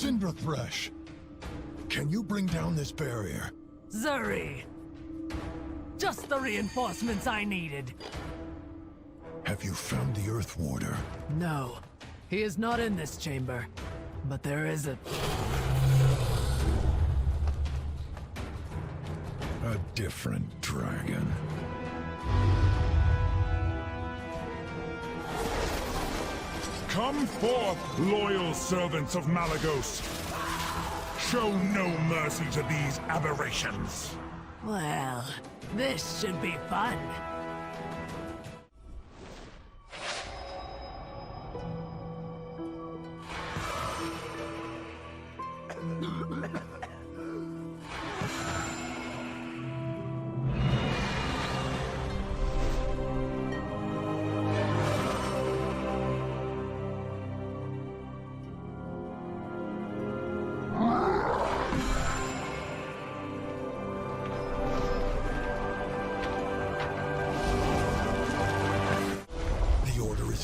Cinderthresh, can you bring down this barrier? Zuri! Just the reinforcements I needed. Have you found the Earth Warder? No, he is not in this chamber. But there is a different dragon. Come forth, loyal servants of Malagos. Show no mercy to these aberrations. well, this should be fun.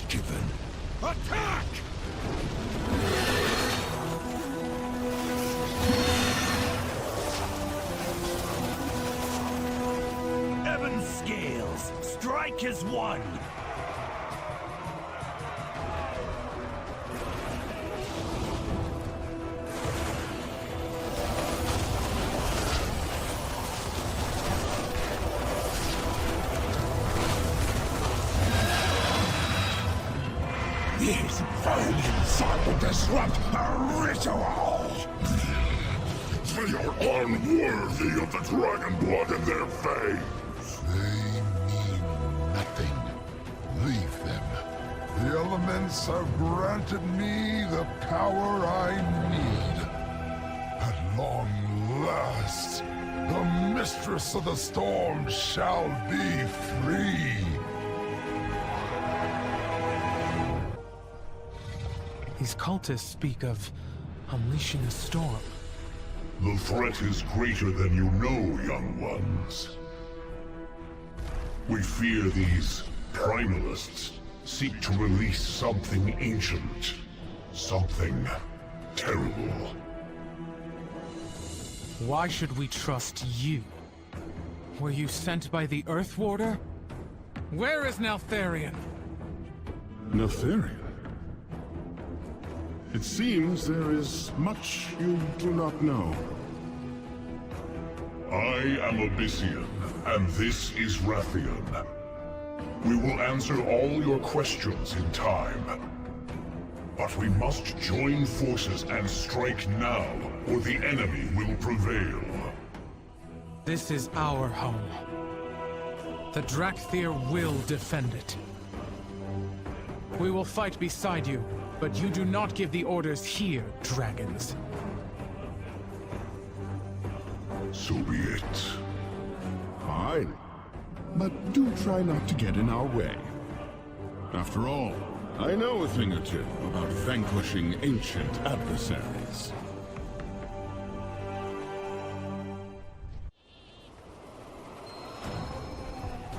Given. Attack! Even scales. Strike as one. These vermin sought to disrupt a ritual! They are unworthy of the dragon blood in their veins. They mean nothing. Leave them. The elements have granted me the power I need. At long last, the Mistress of the Storm shall be free. These cultists speak of unleashing a storm. The threat is greater than you know, young ones. We fear these primalists seek to release something ancient, something terrible. Why should we trust you? Were you sent by the Earth Warder? Where is Neltharion? Neltharion? It seems there is much you do not know. I am Abyssian, and this is Rathian. We will answer all your questions in time. But we must join forces and strike now, or the enemy will prevail. This is our home. The Drakthir will defend it. We will fight beside you, but you do not give the orders here, dragons. So be it. Fine. But do try not to get in our way. After all, I know a thing or two about vanquishing ancient adversaries.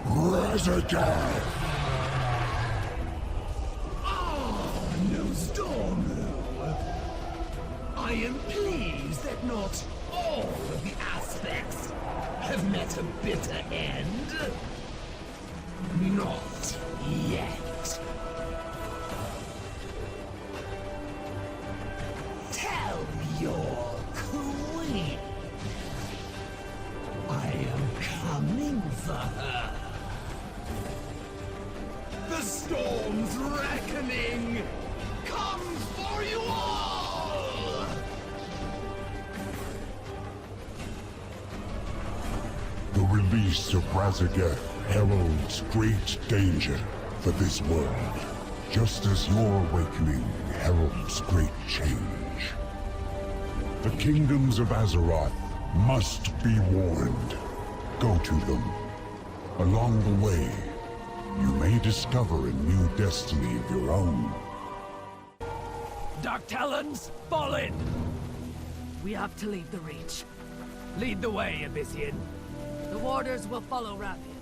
Rise again! No storm. I am pleased that not all of the aspects have met a bitter end. Not yet. Tell your queen I am coming for her. The storm's reckoning comes for you all! The release of Razageth heralds great danger for this world, just as your awakening heralds great change. The kingdoms of Azeroth must be warned. Go to them. Along the way, you may discover a new destiny of your own. Dark Talons, fall in! We have to leave the Reach. Lead the way, Abyssian. The warders will follow Rathian.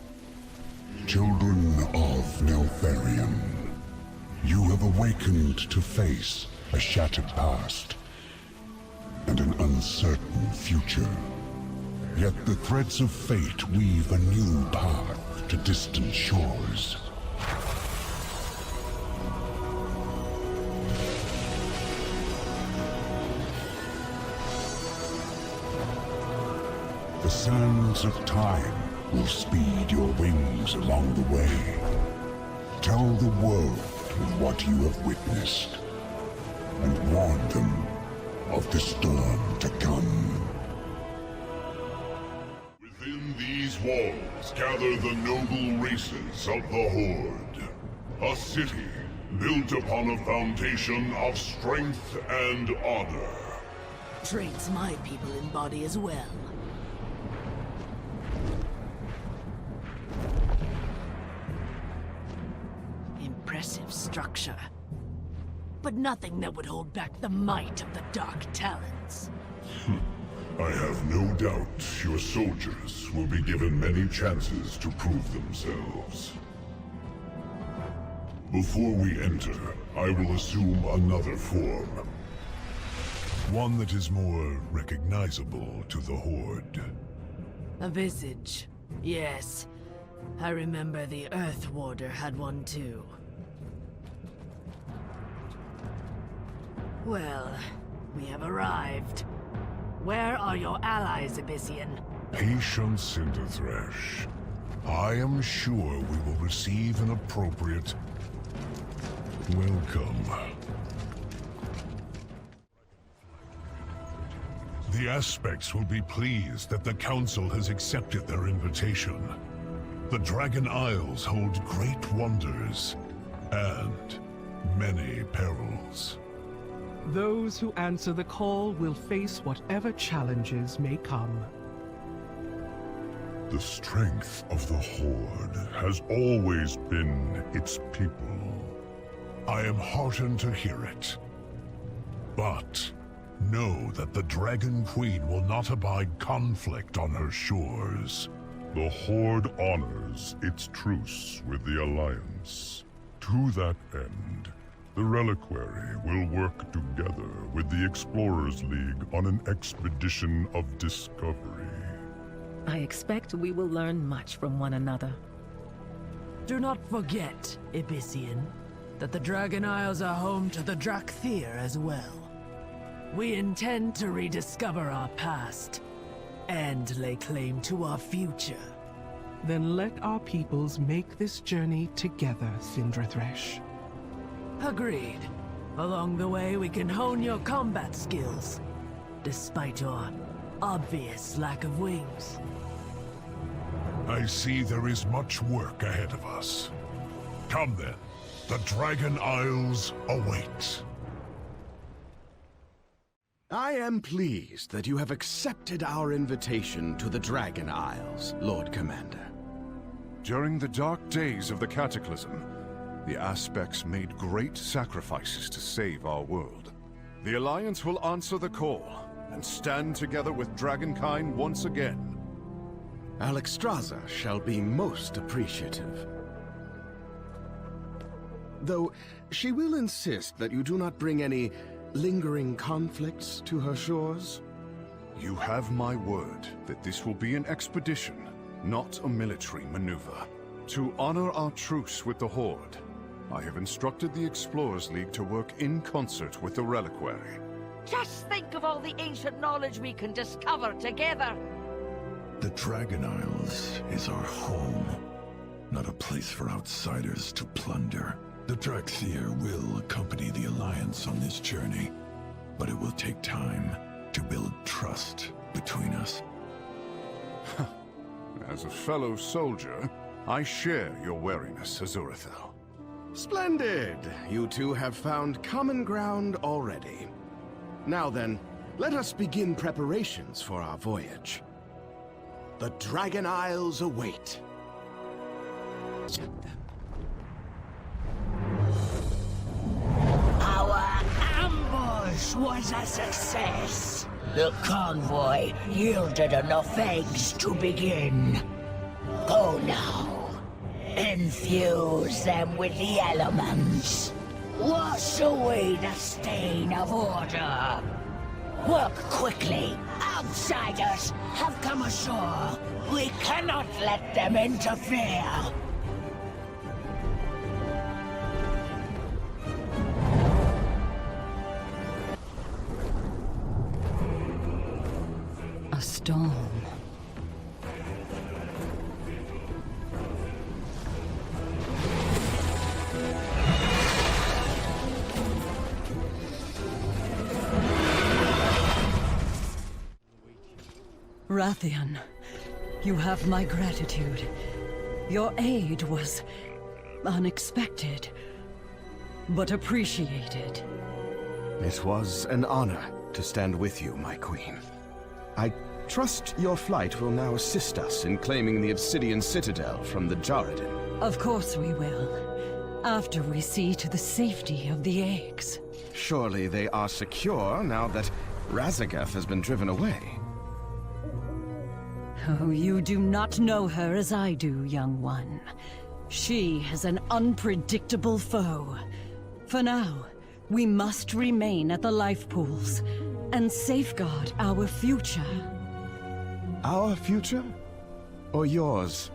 Children of Neltharion, you have awakened to face a shattered past. and an uncertain future. Yet the threads of fate weave a new path to distant shores. The sands of time will speed your wings along the way. Tell the world of what you have witnessed, and warn them of the storm to come. Within these walls gather the noble races of the Horde. A city built upon a foundation of strength and honor. Traits my people embody as well. Impressive structure. But nothing that would hold back the might of the Dark Talons. I have no doubt your soldiers will be given many chances to prove themselves. Before we enter, I will assume another form. One that is more recognizable to the Horde. A visage. Yes. I remember the Earth Warder had one too. Well, we have arrived. Where are your allies, Abyssian? Patience, Cinderthresh. I am sure we will receive an appropriate welcome. The Aspects will be pleased that the Council has accepted their invitation. The Dragon Isles hold great wonders and many perils. Those who answer the call will face whatever challenges may come. The strength of the Horde has always been its people. I am heartened to hear it. But know that the Dragon Queen will not abide conflict on her shores. The Horde honors its truce with the Alliance. To that end, the Reliquary will work together with the Explorers League on an expedition of discovery. I expect we will learn much from one another. Do not forget, Abyssian, that the Dragon Isles are home to the Drakthir as well. We intend to rediscover our past and lay claim to our future. Then let our peoples make this journey together, Cinderthresh. Agreed. Along the way, we can hone your combat skills, despite your obvious lack of wings. I see there is much work ahead of us. Come then, the Dragon Isles await. I am pleased that you have accepted our invitation to the Dragon Isles, Lord Commander. During the dark days of the Cataclysm, the Aspects made great sacrifices to save our world. The Alliance will answer the call and stand together with Dragonkind once again. Alexstrasza shall be most appreciative. Though she will insist that you do not bring any lingering conflicts to her shores. You have my word that this will be an expedition, not a military maneuver. To honor our truce with the Horde, I have instructed the Explorers League to work in concert with the Reliquary. Just think of all the ancient knowledge we can discover together! The Dragon Isles is our home, not a place for outsiders to plunder. The Drakthir will accompany the Alliance on this journey, but it will take time to build trust between us. As a fellow soldier, I share your wariness, Azurathel. Splendid! You two have found common ground already. Now then, let us begin preparations for our voyage. The Dragon Isles await. Our ambush was a success. The convoy yielded enough eggs to begin. Go now. Infuse them with the elements. Wash away the stain of order. Work quickly! Outsiders have come ashore! We cannot let them interfere! A storm. Rathian, you have my gratitude. Your aid was unexpected, but appreciated. It was an honor to stand with you, my queen. I trust your flight will now assist us in claiming the Obsidian Citadel from the Jarradin. Of course we will, after we see to the safety of the eggs. Surely they are secure now that Razageth has been driven away. Oh, you do not know her as I do, young one. She is an unpredictable foe. For now, we must remain at the life pools and safeguard our future. Our future? Or yours?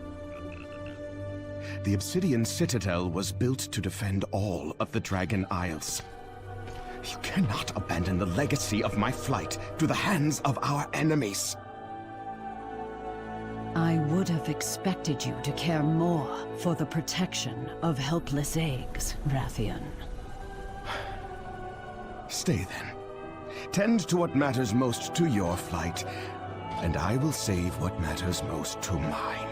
The Obsidian Citadel was built to defend all of the Dragon Isles. You cannot abandon the legacy of my flight to the hands of our enemies. I would have expected you to care more for the protection of helpless eggs, Rathian. Stay then. Tend to what matters most to your flight, and I will save what matters most to mine.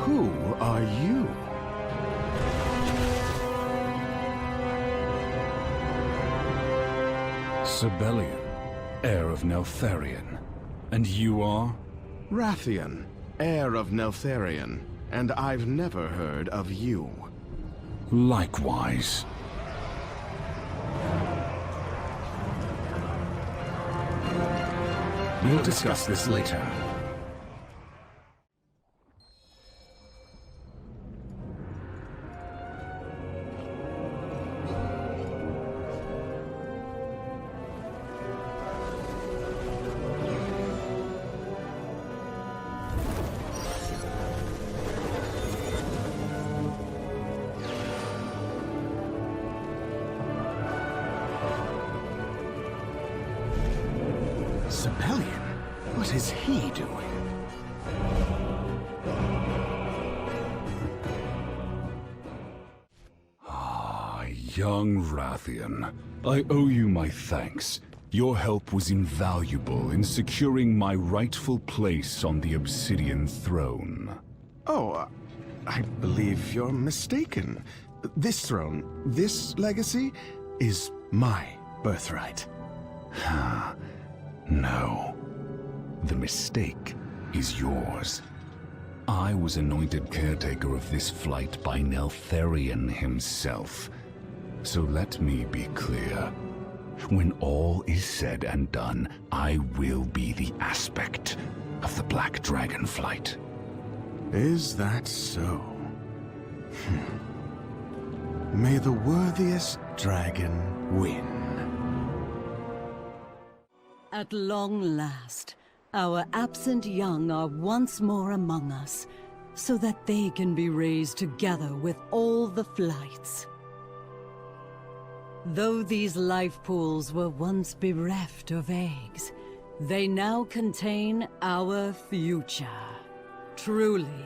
Who are you? Sibelian, heir of Neltharion. And you are? Rathian, heir of Neltharion. And I've never heard of you. Likewise. We'll discuss this later. Sibelian? What is he doing? Young Rathian, I owe you my thanks. Your help was invaluable in securing my rightful place on the Obsidian throne. Oh, I believe you're mistaken. This throne, this legacy, is my birthright. No. The mistake is yours. I was anointed caretaker of this flight by Neltharion himself. So let me be clear. When all is said and done, I will be the aspect of the Black Dragonflight. Is that so? May the worthiest dragon win. At long last, our absent young are once more among us, so that they can be raised together with all the flights. Though these life pools were once bereft of eggs, they now contain our future. Truly,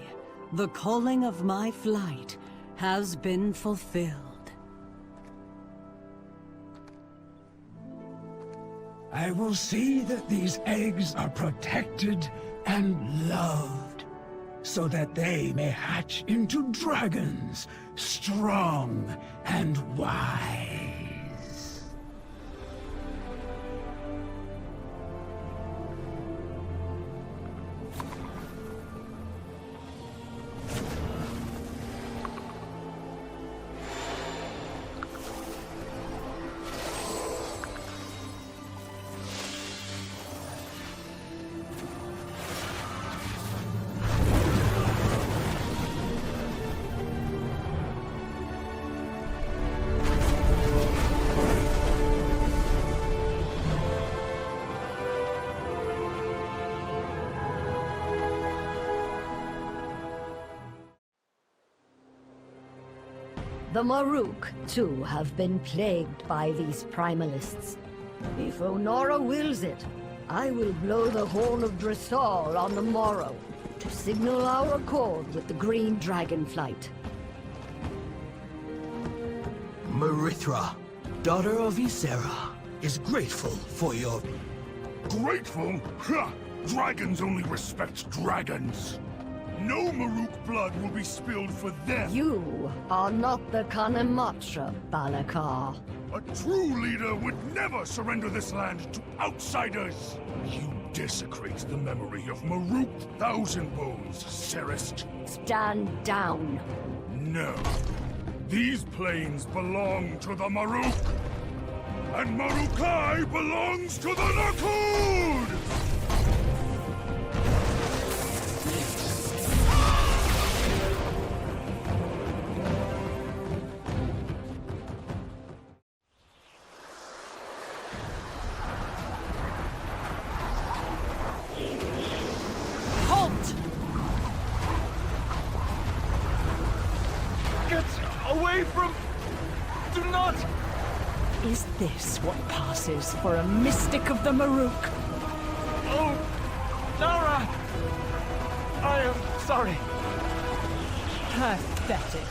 the calling of my flight has been fulfilled. I will see that these eggs are protected and loved, so that they may hatch into dragons, strong and wise. The Maruk, too, have been plagued by these primalists. If Onara wills it, I will blow the horn of Drassal on the morrow to signal our accord with the green Dragonflight. Marithra, daughter of Ysera, is grateful for your... Grateful? Ha! Dragons only respect dragons! No Maruk blood will be spilled for them! You are not the Kanematra, Balakar. A true leader would never surrender this land to outsiders! You desecrate the memory of Maruk Thousandbones, Serist. Stand down. No. These plains belong to the Maruk! And Marukai belongs to the Nakud! Is this what passes for a mystic of the Maruk? Oh, Lara! I am sorry. Pathetic.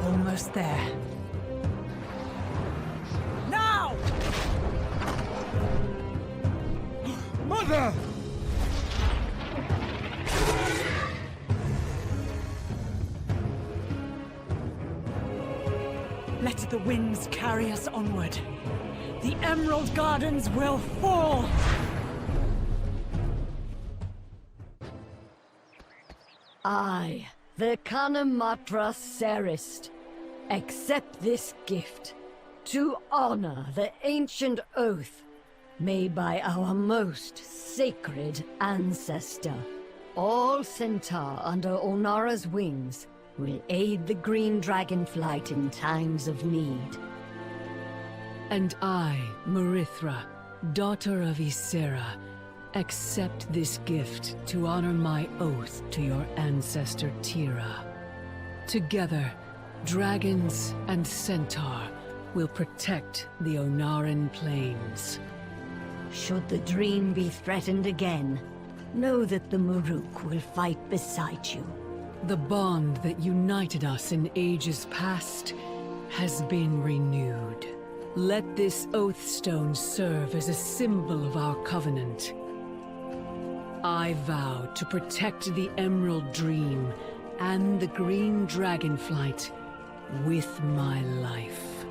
Almost there. Now! Mother! Let the winds carry us onward. The Emerald Gardens will fall! I, the Kanematra Serist, accept this gift to honor the ancient oath made by our most sacred ancestor. All Centaur under Onara's wings will aid the green Dragonflight in times of need. And I, Marithra, daughter of Ysera, accept this gift to honor my oath to your ancestor Tira. Together, dragons and Centaur will protect the Onaran Plains. Should the dream be threatened again, know that the Maruk will fight beside you. The bond that united us in ages past has been renewed. Let this oath stone serve as a symbol of our covenant. I vow to protect the Emerald Dream and the Green Dragonflight with my life.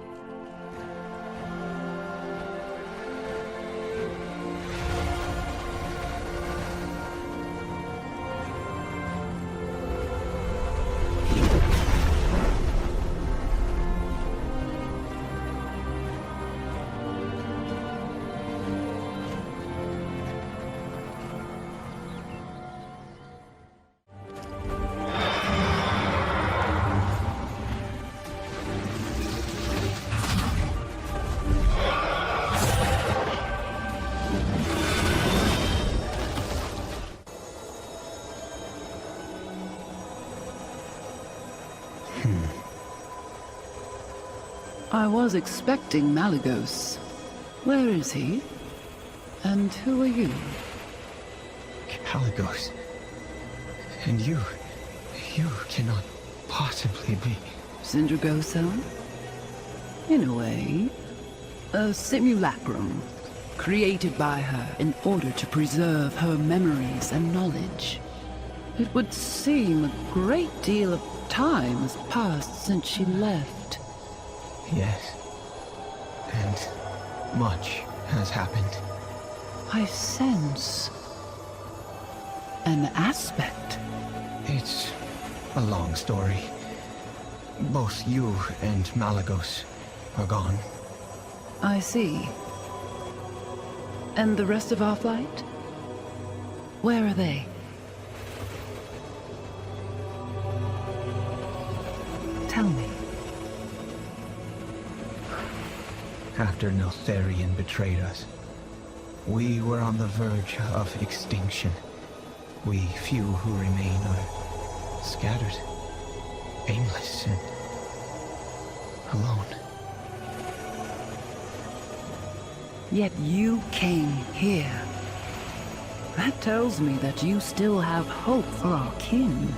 I was expecting Malygos. Where is he? And who are you? Malygos. And you cannot possibly be... Sindragoso? In a way, a simulacrum, created by her in order to preserve her memories and knowledge. It would seem a great deal of time has passed since she left. Yes. And much has happened. I sense an aspect. It's a long story. Both you and Malygos are gone. I see. And the rest of our flight? Where are they? Tell me. After Neltharion betrayed us, we were on the verge of extinction. We few who remain are scattered, aimless, and alone. Yet you came here. That tells me that you still have hope for our kin.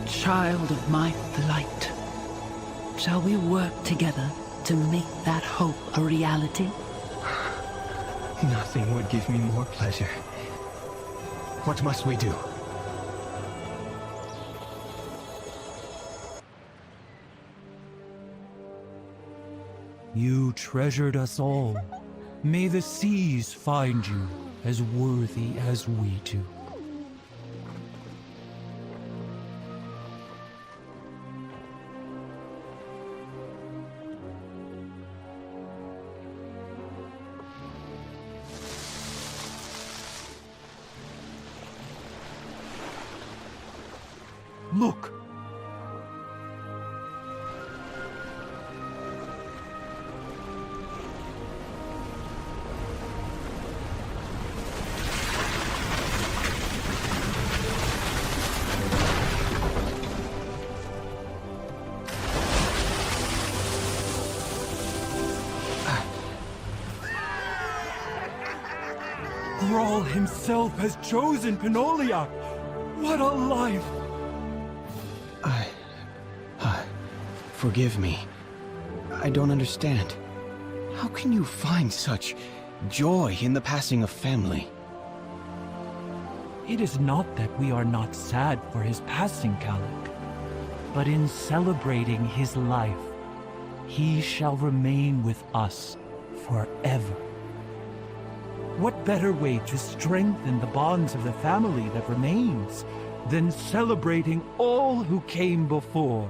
Child of my flight. Shall we work together to make that hope a reality? Nothing would give me more pleasure. What must we do? You treasured us all. May the seas find you as worthy as we do. Look! Grawl himself has chosen Penolia! What a life! Forgive me. I don't understand. How can you find such joy in the passing of family? It is not that we are not sad for his passing, Kalik, but in celebrating his life, he shall remain with us forever. What better way to strengthen the bonds of the family that remains than celebrating all who came before?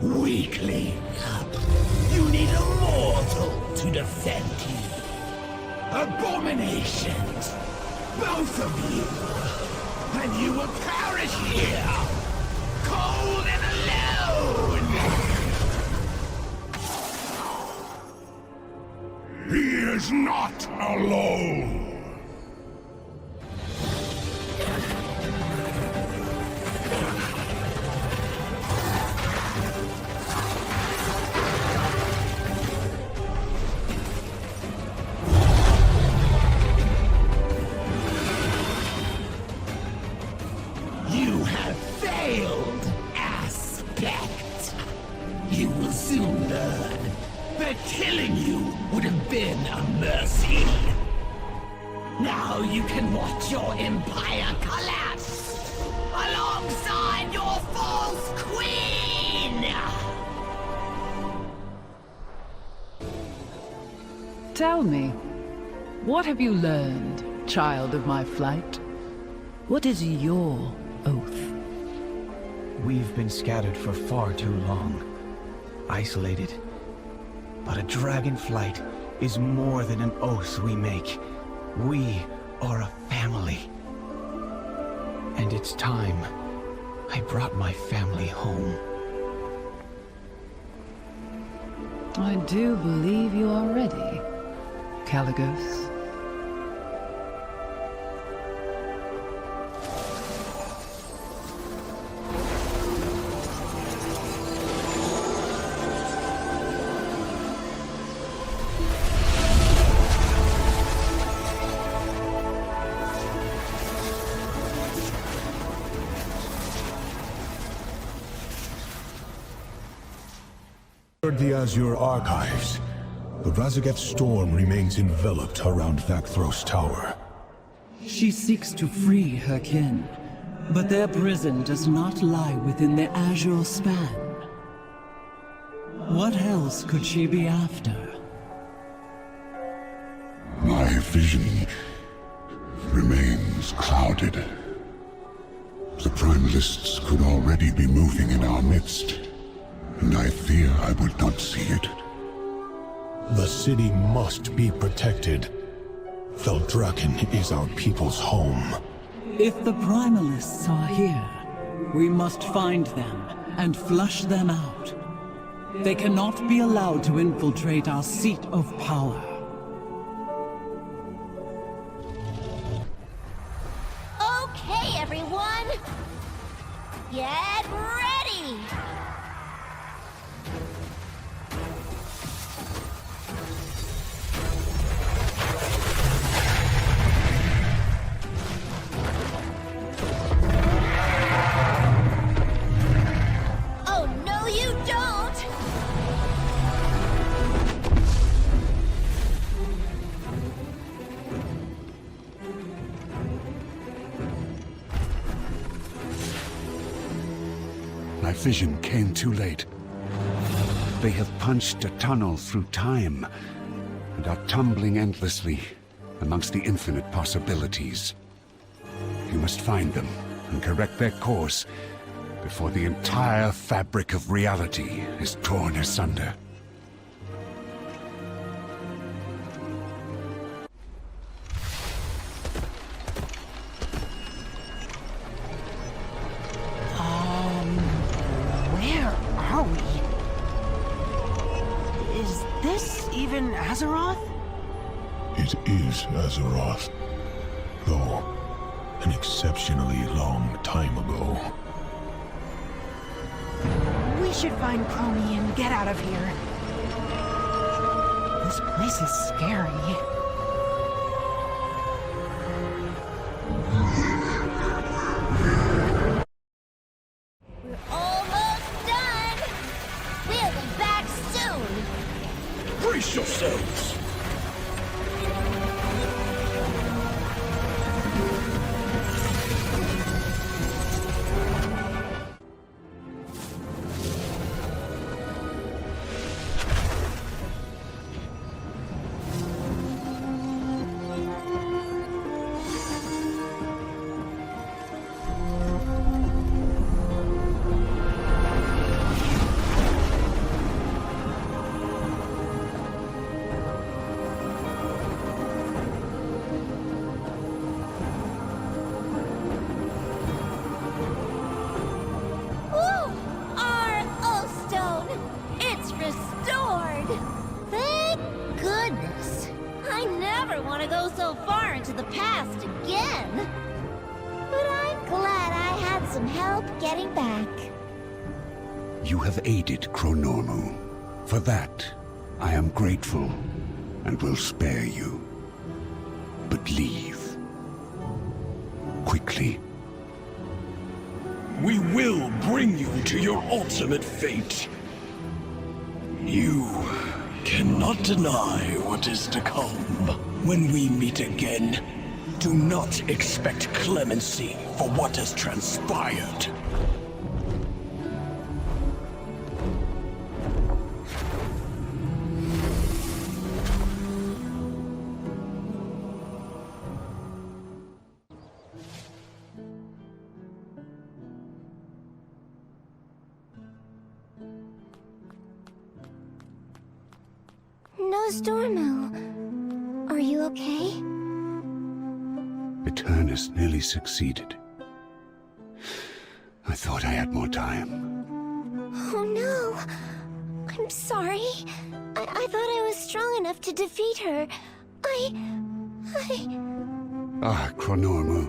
Weakling. You need a mortal to defend you. Abominations. Both of you. And you will perish here. Cold and alone. He is not alone. Killing you would have been a mercy. Now you can watch your empire collapse alongside your false queen! Tell me, what have you learned, child of my flight? What is your oath? We've been scattered for far too long. Isolated. But a Dragonflight is more than an oath we make. We are a family. And it's time I brought my family home. I do believe you are ready, Caligos. The Azure Archives. The Razageth storm remains enveloped around Vakthros Tower. She seeks to free her kin, but their prison does not lie within the Azure span. What else could she be after? My vision remains clouded. The Primalists could already be moving in our midst, and I fear I would not see it. The city must be protected. Feldraken is our people's home. If the Primalists are here, we must find them and flush them out. They cannot be allowed to infiltrate our seat of power. Okay, everyone! Get ready! Oh, no you don't! My vision came too late. They have punched a tunnel through time, and are tumbling endlessly amongst the infinite possibilities. You must find them and correct their course before the entire fabric of reality is torn asunder. Where are we? Is this even Azeroth? It is Azeroth, though an exceptionally long time ago. We should find Chromie and get out of here. This place is scary. Almost done! We'll be back soon! Brace yourselves! Ooh! Our O-Stone! It's restored! Thank goodness! I never want to go so far into the past again! But I'm glad I had some help getting back. You have aided Chronormu. For that, I am grateful and will spare you. But leave. Quickly. We will bring you to your ultimate fate. You cannot deny what is to come. When we meet again, do not expect clemency for what has transpired. No How's Dormu? Are you okay? Eternus nearly succeeded. I thought I had more time. Oh no! I'm sorry. I thought I was strong enough to defeat her. Ah, Chronormu.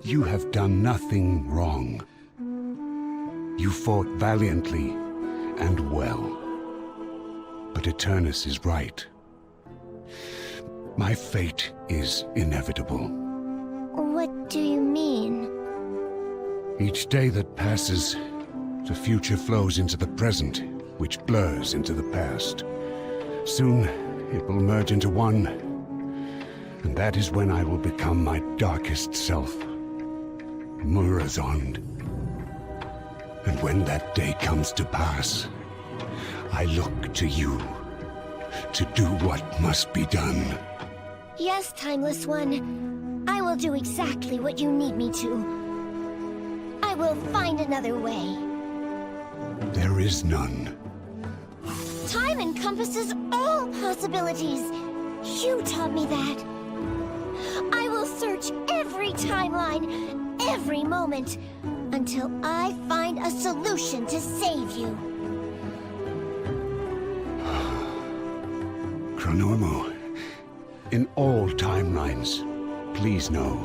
You have done nothing wrong. You fought valiantly and well. But Eternus is right. My fate is inevitable. What do you mean? Each day that passes, the future flows into the present, which blurs into the past. Soon, it will merge into one, and that is when I will become my darkest self, Murazond. And when that day comes to pass, I look to you to do what must be done. Yes, Timeless One. I will do exactly what you need me to. I will find another way. There is none. Time encompasses all possibilities. You taught me that. I will search every timeline, every moment, until I find a solution to save you. Chronormu, in all timelines, please know,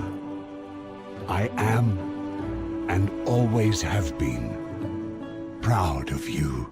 I am, and always have been, proud of you.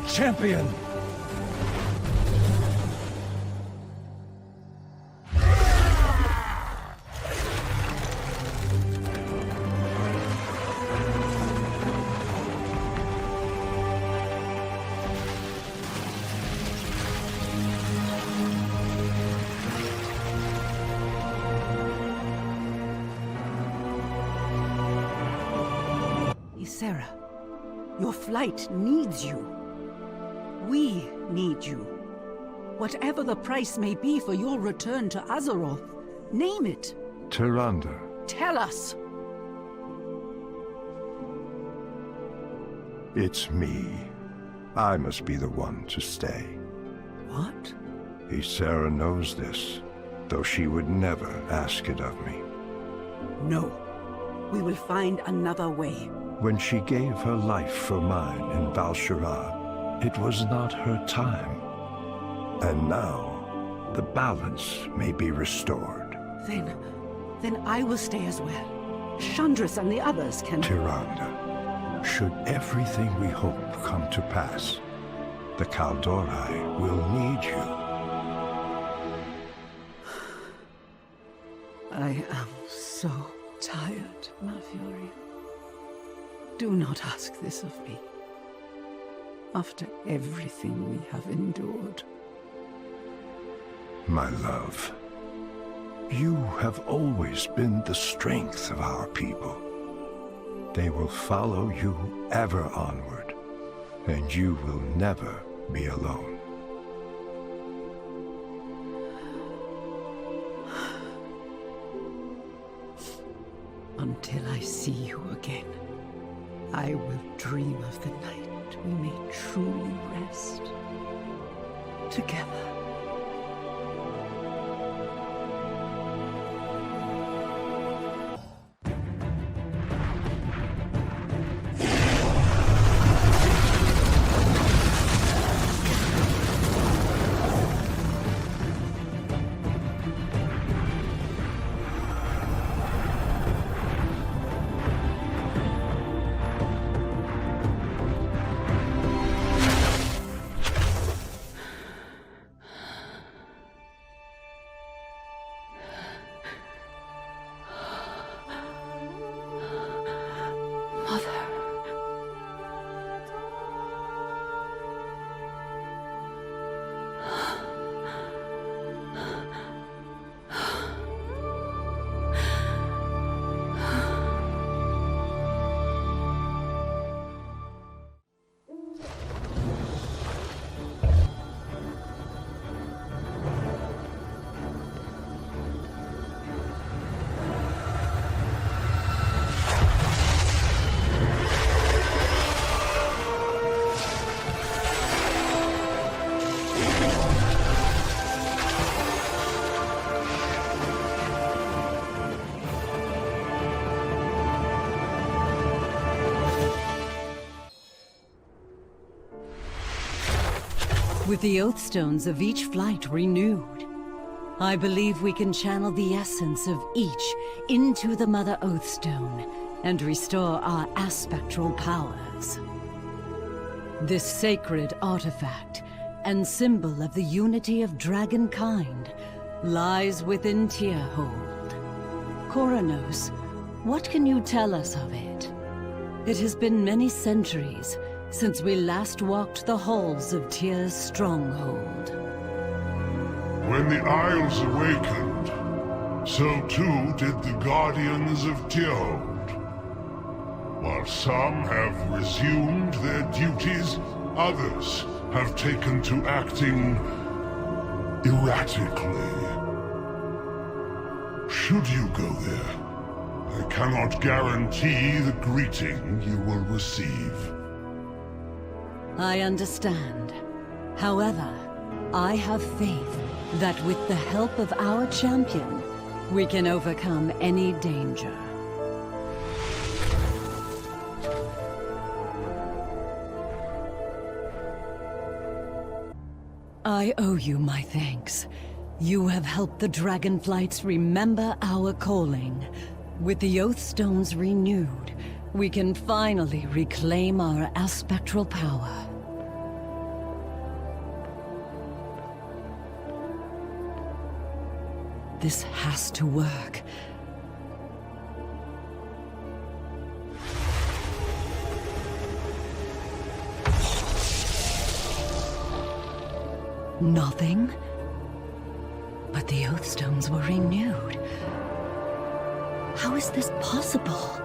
Champion! Ysera, your flight needs you. We need you. Whatever the price may be for your return to Azeroth, name it. Tyrande. Tell us. It's me. I must be the one to stay. What? Ysera knows this, though she would never ask it of me. No. We will find another way. When she gave her life for mine in Val'sharad, it was not her time. And now, the balance may be restored. Then I will stay as well. Chandris and the others can... Tyrande, should everything we hope come to pass, the Kaldorei will need you. I am so tired, Malfurion. Do not ask this of me. After everything we have endured. My love, you have always been the strength of our people. They will follow you ever onward, and you will never be alone. Until I see you again, I will dream of the night we may truly rest together. With the Oathstones of each flight renewed, I believe we can channel the essence of each into the Mother Oathstone and restore our aspectral powers. This sacred artifact and symbol of the unity of dragonkind lies within Tierhold. Koranos, what can you tell us of it? It has been many centuries since we last walked the halls of Tyr's stronghold. When the Isles awakened, so too did the Guardians of Tyrhold. While some have resumed their duties, others have taken to acting erratically. Should you go there, I cannot guarantee the greeting you will receive. I understand. However, I have faith that with the help of our champion, we can overcome any danger. I owe you my thanks. You have helped the Dragonflights remember our calling. With the Oathstones renewed, we can finally reclaim our aspectral power. This has to work. Nothing? But the Oathstones were renewed. How is this possible?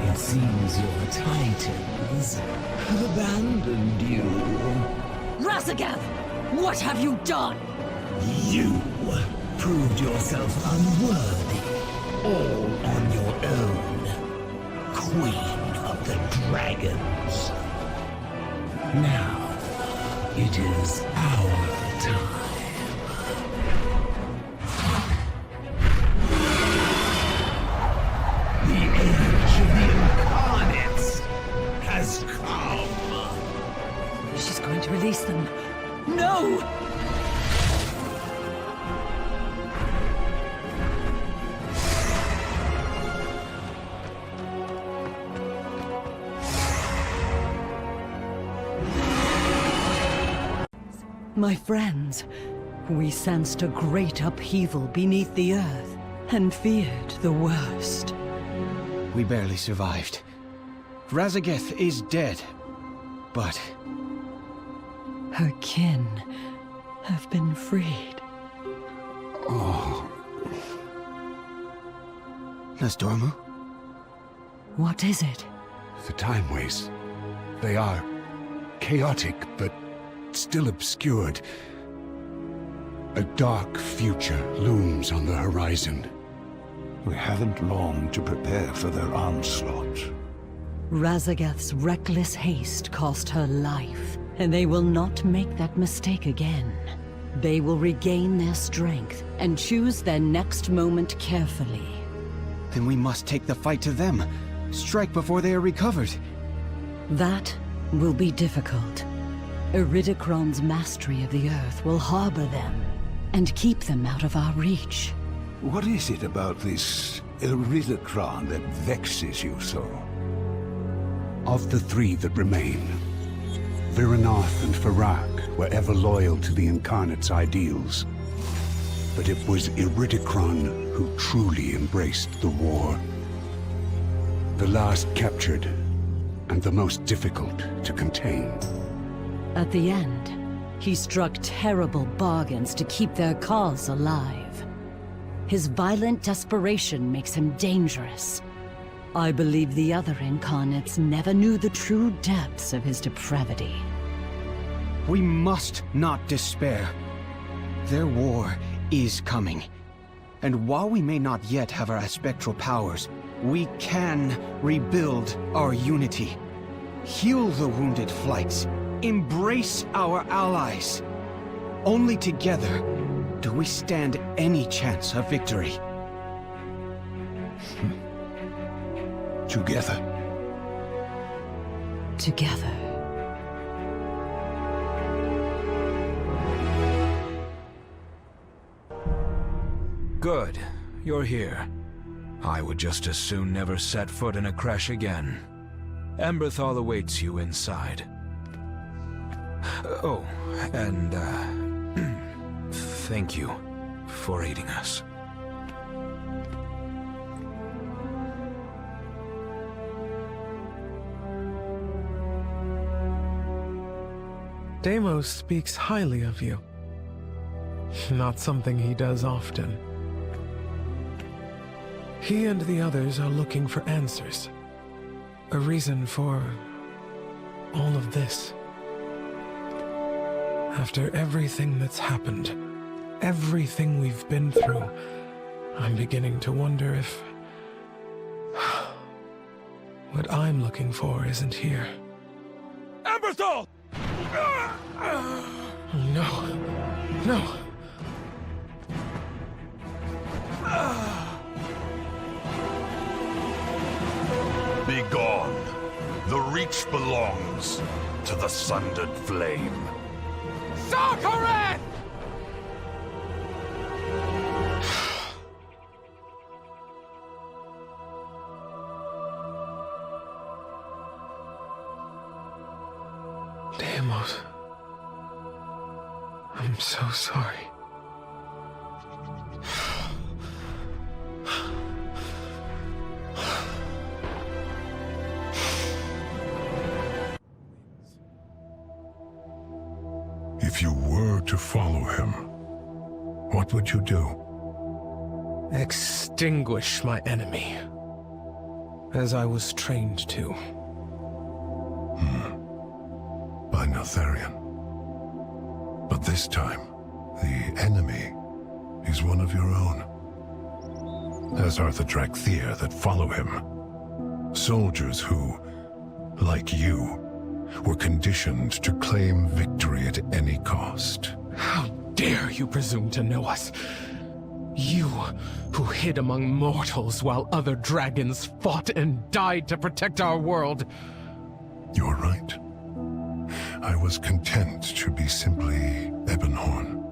It seems your titans have abandoned you. Razagath! What have you done? You proved yourself unworthy, all on your own. Queen of the Dragons. Now, it is our time. The age of the Incarnates has come. She's going to release them. No! My friends, We sensed a great upheaval beneath the earth, and feared the worst. We barely survived. Razageth is dead, but... her kin have been freed. Oh... Nasdormu? What is it? The Time Ways. They are chaotic, but still obscured. A dark future looms on the horizon. We haven't long to prepare for their onslaught. Razageth's reckless haste cost her life, and they will not make that mistake again. They will regain their strength and choose their next moment carefully. Then we must take the fight to them. Strike before they are recovered. That will be difficult. Iridikron's mastery of the Earth will harbor them, and keep them out of our reach. What is it about this Iridikron that vexes you so? Of the three that remain, Viranath and Farak were ever loyal to the Incarnates' ideals. But it was Iridikron who truly embraced the war. The last captured, and the most difficult to contain. At the end, he struck terrible bargains to keep their cause alive. His violent desperation makes him dangerous. I believe the other Incarnates never knew the true depths of his depravity. We must not despair. Their war is coming. And while we may not yet have our aspectral powers, we can rebuild our unity. Heal the wounded flights. Embrace our allies. Only together do we stand any chance of victory. Together. Together. Good. You're here. I would just as soon never set foot in a crash again. Emberthal awaits you inside. Oh, and, thank you for aiding us. Deimos speaks highly of you. Not something he does often. He and the others are looking for answers. A reason for all of this. After everything that's happened, everything we've been through, I'm beginning to wonder if what I'm looking for isn't here. Emberthal! No. No. Be gone. The Reach belongs to the Sundered Flame. Sarkaran! Deimos. I'm so sorry. If you were to follow him, what would you do? Extinguish my enemy. As I was trained to. By Neltharion. But this time, the enemy is one of your own. As are the Drakthir that follow him. Soldiers who, like you, were conditioned to claim victory at any cost. How dare you presume to know us? You, who hid among mortals while other dragons fought and died to protect our world. You're right. I was content to be simply Ebonhorn,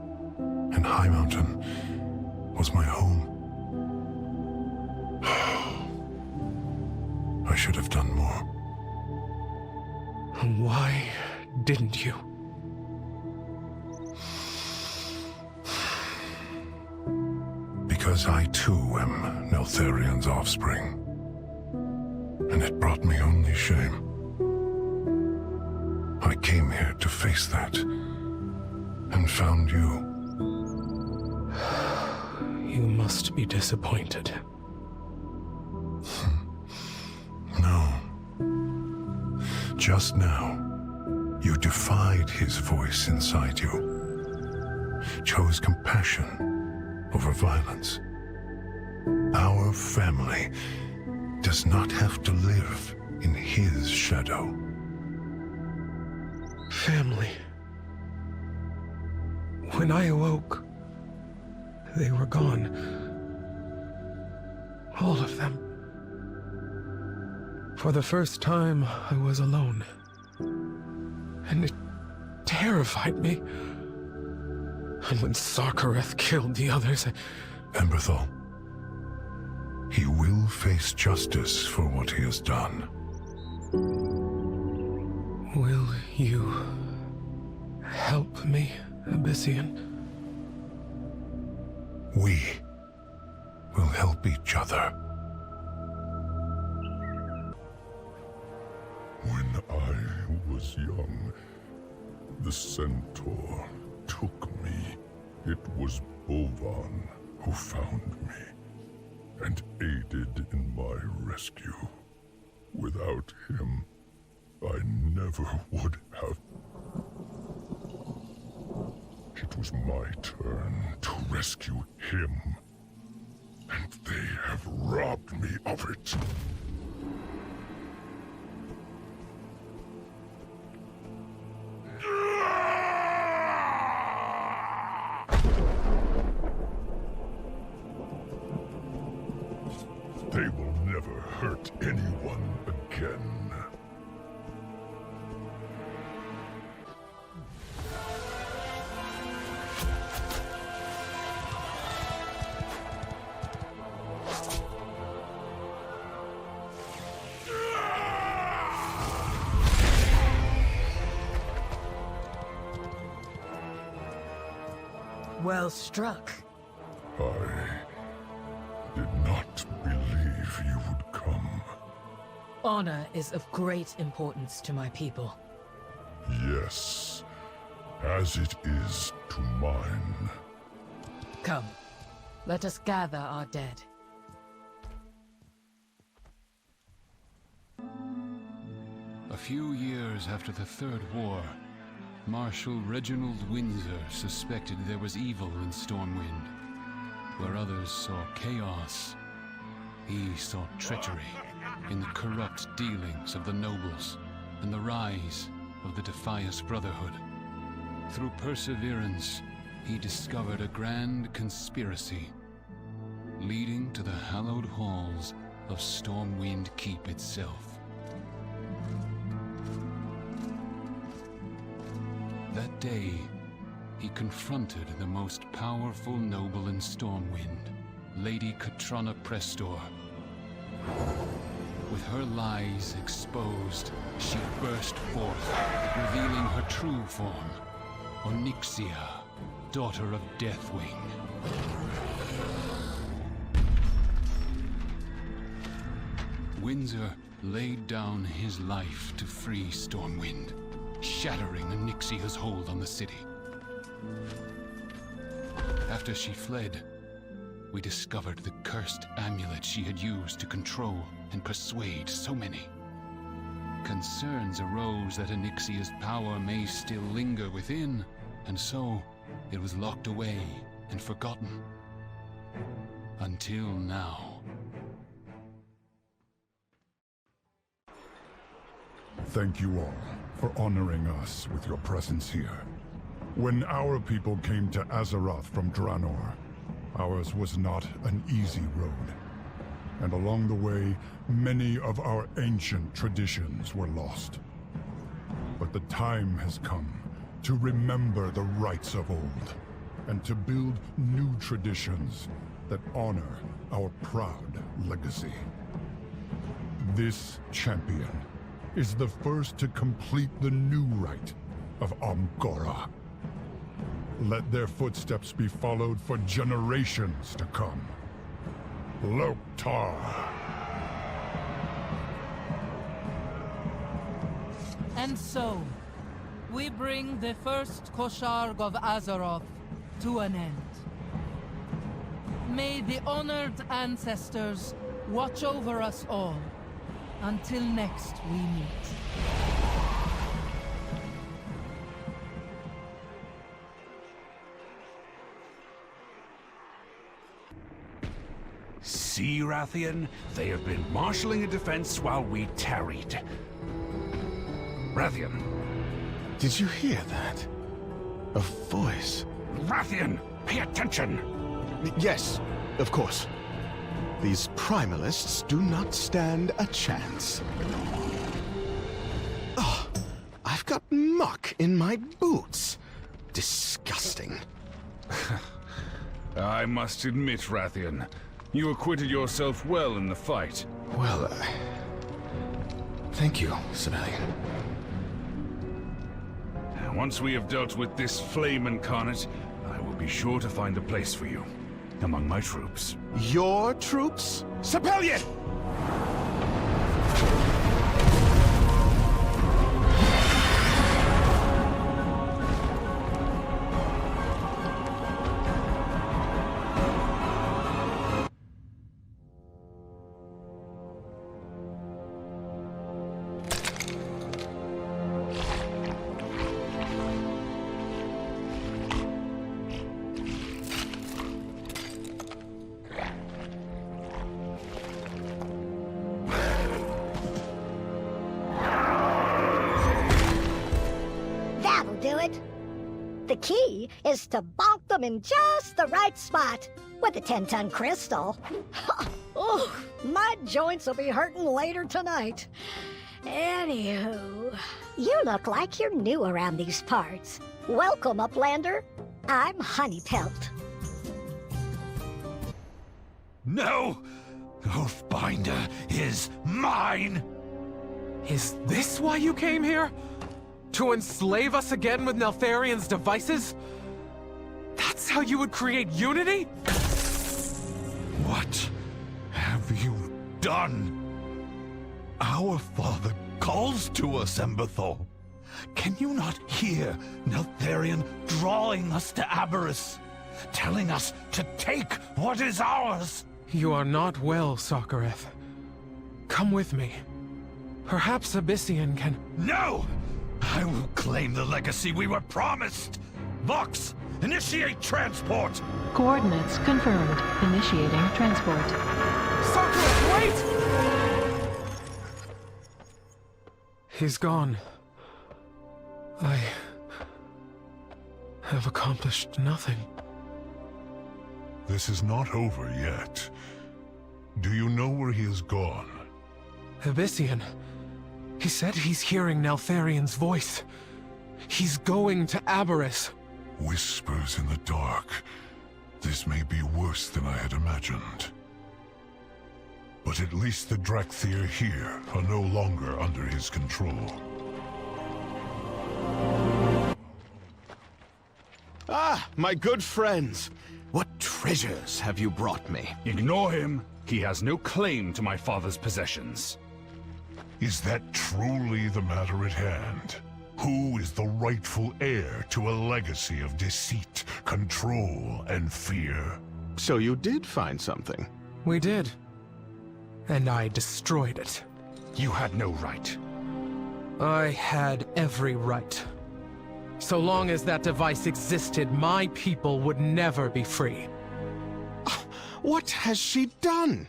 and High Mountain was my home. I should have done more. Why didn't you? because I too am Neltharion's offspring. And it brought me only shame. I came here to face that, and found you. You must be disappointed. No. Just now, you defied his voice inside you. Chose compassion over violence. Our family does not have to live in his shadow. Family. When I awoke, they were gone. All of them. For the first time, I was alone. And it terrified me. And when Sarkareth killed the others, Emberthal. He will face justice for what he has done. Will you help me, Abyssian? We will help each other. When I was young, the centaur took me. It was Bovan who found me and aided in my rescue. Without him, I never would have. It was my turn to rescue him, and they have robbed me of it. They will never hurt anyone again. Well struck. I did not believe you would come. Honor is of great importance to my people. Yes, as it is to mine. Come, let us gather our dead. A few years after the Third War, Marshal Reginald Windsor suspected there was evil in Stormwind. Where others saw chaos, he saw treachery in the corrupt dealings of the nobles and the rise of the Defias Brotherhood. Through perseverance, he discovered a grand conspiracy, leading to the hallowed halls of Stormwind Keep itself. That day, he confronted the most powerful noble in Stormwind, Lady Katrana Prestor. With her lies exposed, she burst forth, revealing her true form, Onyxia, daughter of Deathwing. Windsor laid down his life to free Stormwind, shattering Onyxia's hold on the city. After she fled, we discovered the cursed amulet she had used to control and persuade so many. Concerns arose that Onyxia's power may still linger within, and so it was locked away and forgotten. Until now. Thank you all for honoring us with your presence here. When our people came to Azeroth from Draenor, ours was not an easy road. And along the way, many of our ancient traditions were lost. But the time has come to remember the rights of old, and to build new traditions that honor our proud legacy. This champion is the first to complete the new rite of Amgora. Let their footsteps be followed for generations to come. Loktar. And so, we bring the first Kosharg of Azeroth to an end. May the honored ancestors watch over us all until next we meet. See, Rathian? They have been marshalling a defense while we tarried. Rathian. Did you hear that? A voice. Rathian, pay attention! Yes, of course. These primalists do not stand a chance. Oh, I've got muck in my boots. Disgusting. I must admit, Rathian, you acquitted yourself well in the fight. Well, thank you, Civilian. Once we have dealt with this flame incarnate, I will be sure to find a place for you among my troops. Your troops? Civilian! The key is to bonk them in just the right spot with a 10-ton crystal. Oh, my joints will be hurting later tonight. Anywho, you look like you're new around these parts. Welcome, Uplander. I'm Honeypelt. No! Oathbinder is mine! Is this why you came here? To enslave us again with Neltharion's devices? That's how you would create unity? What have you done? Our father calls to us, Emberthor. Can you not hear Neltharion drawing us to Aberys? Telling us to take what is ours? You are not well, Sokareth. Come with me. Perhaps Abyssian can... No! I will claim the legacy we were promised! Vox, initiate transport! Coordinates confirmed. Initiating transport. Sokareth, wait! He's gone. I have accomplished nothing. This is not over yet. Do you know where he has gone? Abyssian. He said he's hearing Neltharion's voice. He's going to Aberys. Whispers in the dark. This may be worse than I had imagined. But at least the Drakthir here are no longer under his control. Ah, my good friends! What treasures have you brought me? Ignore him. He has no claim to my father's possessions. Is that truly the matter at hand? Who is the rightful heir to a legacy of deceit, control, and fear? So you did find something? We did. And I destroyed it. You had no right. I had every right. So long as that device existed, my people would never be free. What has she done?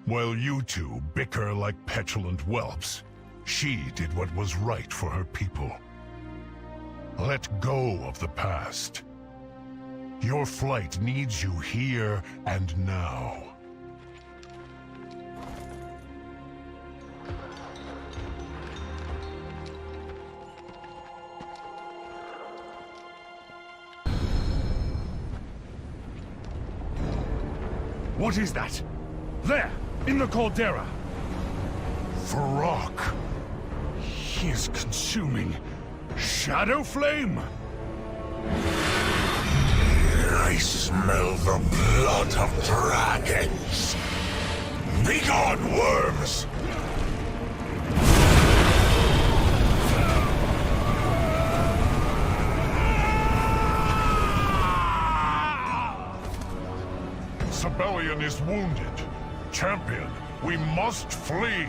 While you two bicker like petulant whelps, she did what was right for her people. Let go of the past. Your flight needs you here and now. What is that? There, in the caldera. Varrock. He is consuming Shadow Flame. I smell the blood of dragons. Begone, worms! Sibelian is wounded. Champion, we must flee.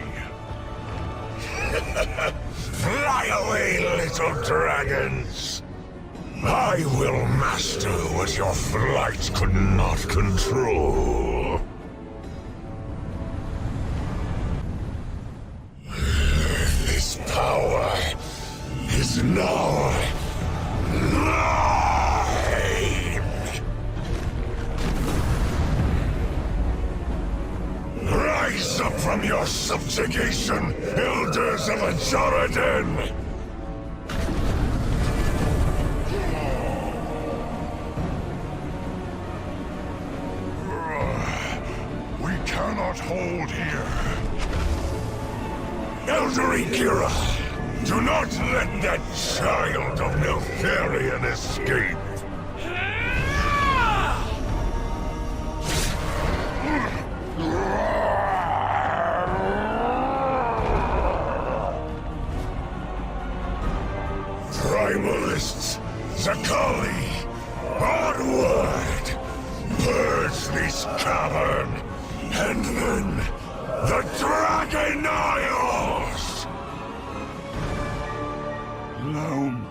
Fly away, little dragons! I will master what your flight could not control. This power is now mine! Rise up from your subjugation, elders of Ajoraden! We cannot hold here. Elder Kira, do not let that child of Neltharion escape! Primalists, Zakali, onward! Purge this cavern, and then the Dragon Isles! Loam.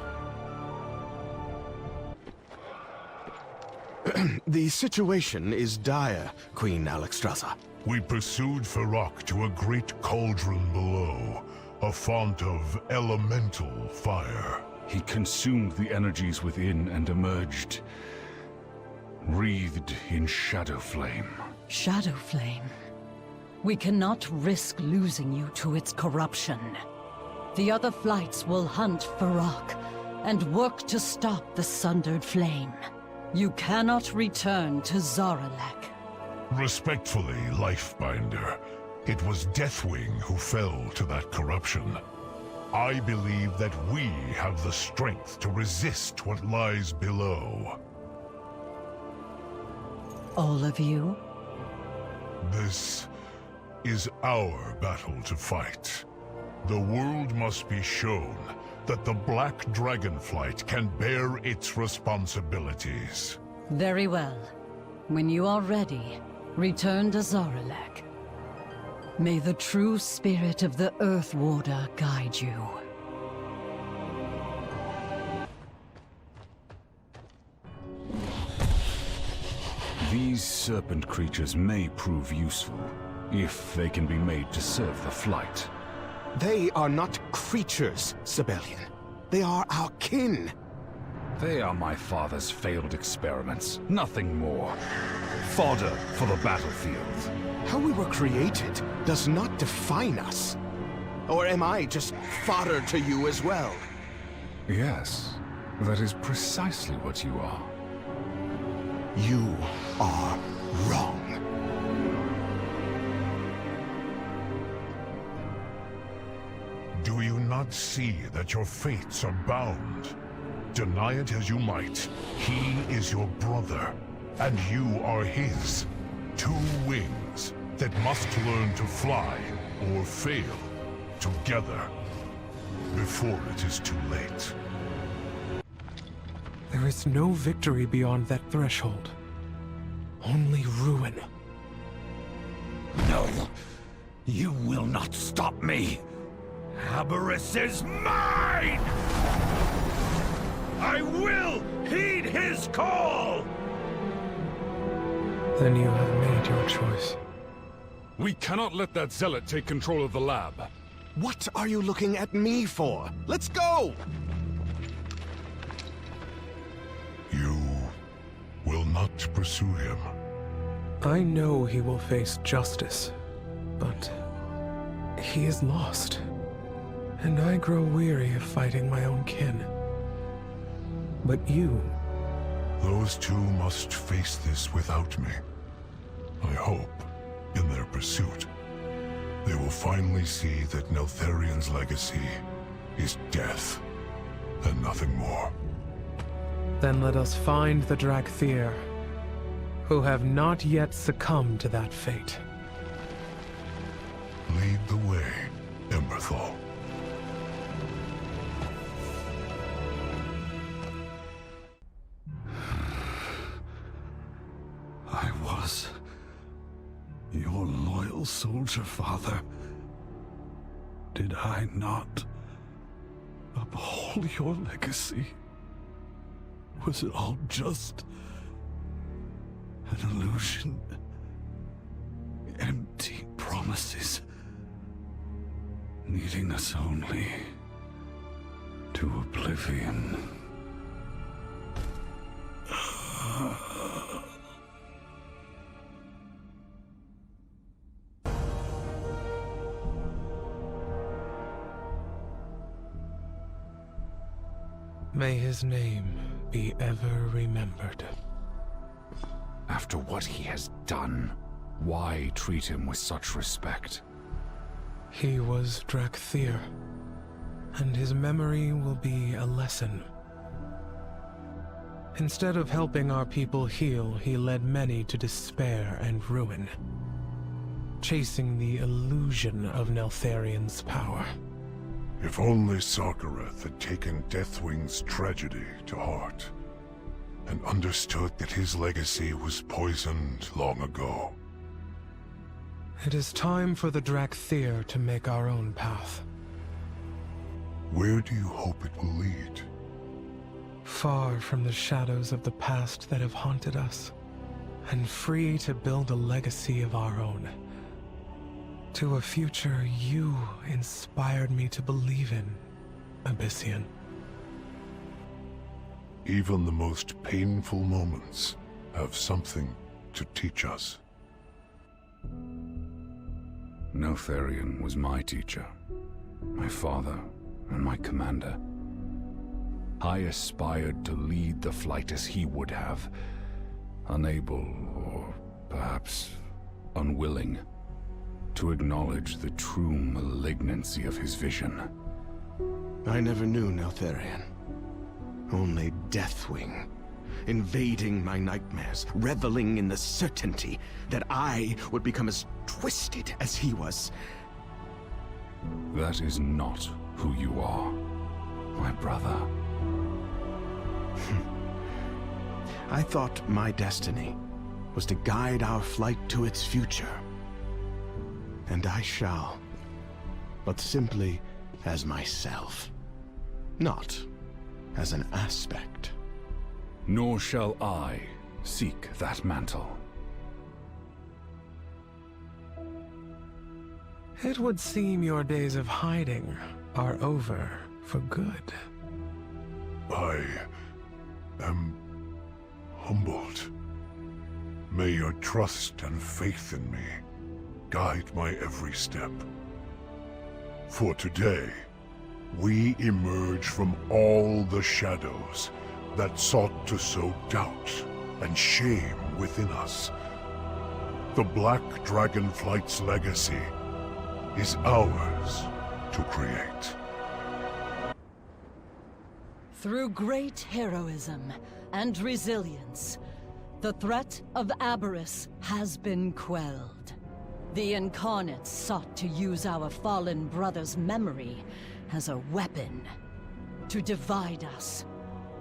The situation is dire, Queen Alexstrasza. We pursued Farak to a great cauldron below, a font of elemental fire. He consumed the energies within and emerged, wreathed in shadow flame. Shadow flame. We cannot risk losing you to its corruption. The other flights will hunt Farak and work to stop the sundered flame. You cannot return to Zaralek. Respectfully, Lifebinder, it was Deathwing who fell to that corruption. I believe that we have the strength to resist what lies below. All of you? This is our battle to fight. The world must be shown that the Black Dragonflight can bear its responsibilities. Very well. When you are ready, return to Zaralek. May the true spirit of the Earth Warder guide you. These serpent creatures may prove useful, if they can be made to serve the flight. They are not creatures, Sibelian. They are our kin. They are my father's failed experiments, nothing more. Fodder for the battlefield. How we were created does not define us. Or am I just fodder to you as well? Yes, that is precisely what you are. You are wrong. Do you not see that your fates are bound? Deny it as you might, he is your brother, and you are his. Two wings that must learn to fly, or fail, together, before it is too late. There is no victory beyond that threshold. Only ruin. No! You will not stop me! Aberrus is mine! I will heed his call! Then you have made your choice. We cannot let that zealot take control of the lab. What are you looking at me for? Let's go! You will not pursue him. I know he will face justice, but he is lost. And I grow weary of fighting my own kin. But you... Those two must face this without me. I hope, in their pursuit, they will finally see that Neltharion's legacy is death, and nothing more. Then let us find the Dracthyr who have not yet succumbed to that fate. Lead the way, Emberthal. I was your loyal soldier, Father. Did I not uphold your legacy? Was it all just an illusion? Empty promises, leading us only to oblivion. May his name be ever remembered. After what he has done, why treat him with such respect? He was Drakthir, and his memory will be a lesson. Instead of helping our people heal, he led many to despair and ruin, chasing the illusion of Neltharion's power. If only Sarkareth had taken Deathwing's tragedy to heart, and understood that his legacy was poisoned long ago. It is time for the Drakthir to make our own path. Where do you hope it will lead? Far from the shadows of the past that have haunted us, and free to build a legacy of our own. To a future you inspired me to believe in, Abyssian. Even the most painful moments have something to teach us. Neltharion was my teacher, my father, and my commander. I aspired to lead the flight as he would have, unable, or perhaps unwilling, to acknowledge the true malignancy of his vision. I never knew Neltharion. Only Deathwing, invading my nightmares, reveling in the certainty that I would become as twisted as he was. That is not who you are, my brother. I thought my destiny was to guide our flight to its future. And I shall, but simply as myself, not as an aspect. Nor shall I seek that mantle. It would seem your days of hiding are over for good. I am humbled. May your trust and faith in me guide my every step. For today, we emerge from all the shadows that sought to sow doubt and shame within us. The Black Dragonflight's legacy is ours to create. Through great heroism and resilience, the threat of Aberrus has been quelled. The Incarnates sought to use our fallen brother's memory as a weapon to divide us,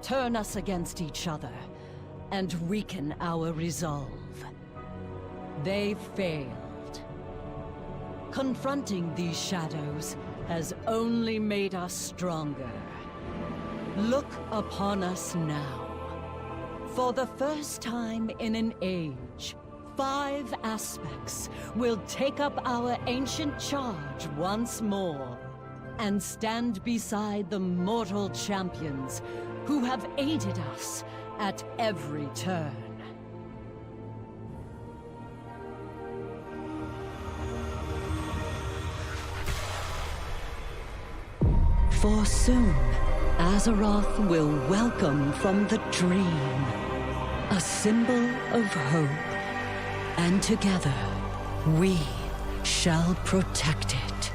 turn us against each other, and weaken our resolve. They failed. Confronting these shadows has only made us stronger. Look upon us now. For the first time in an age, 5 aspects will take up our ancient charge once more and stand beside the mortal champions who have aided us at every turn. For soon, Azeroth will welcome from the dream, a symbol of hope, and together we shall protect it.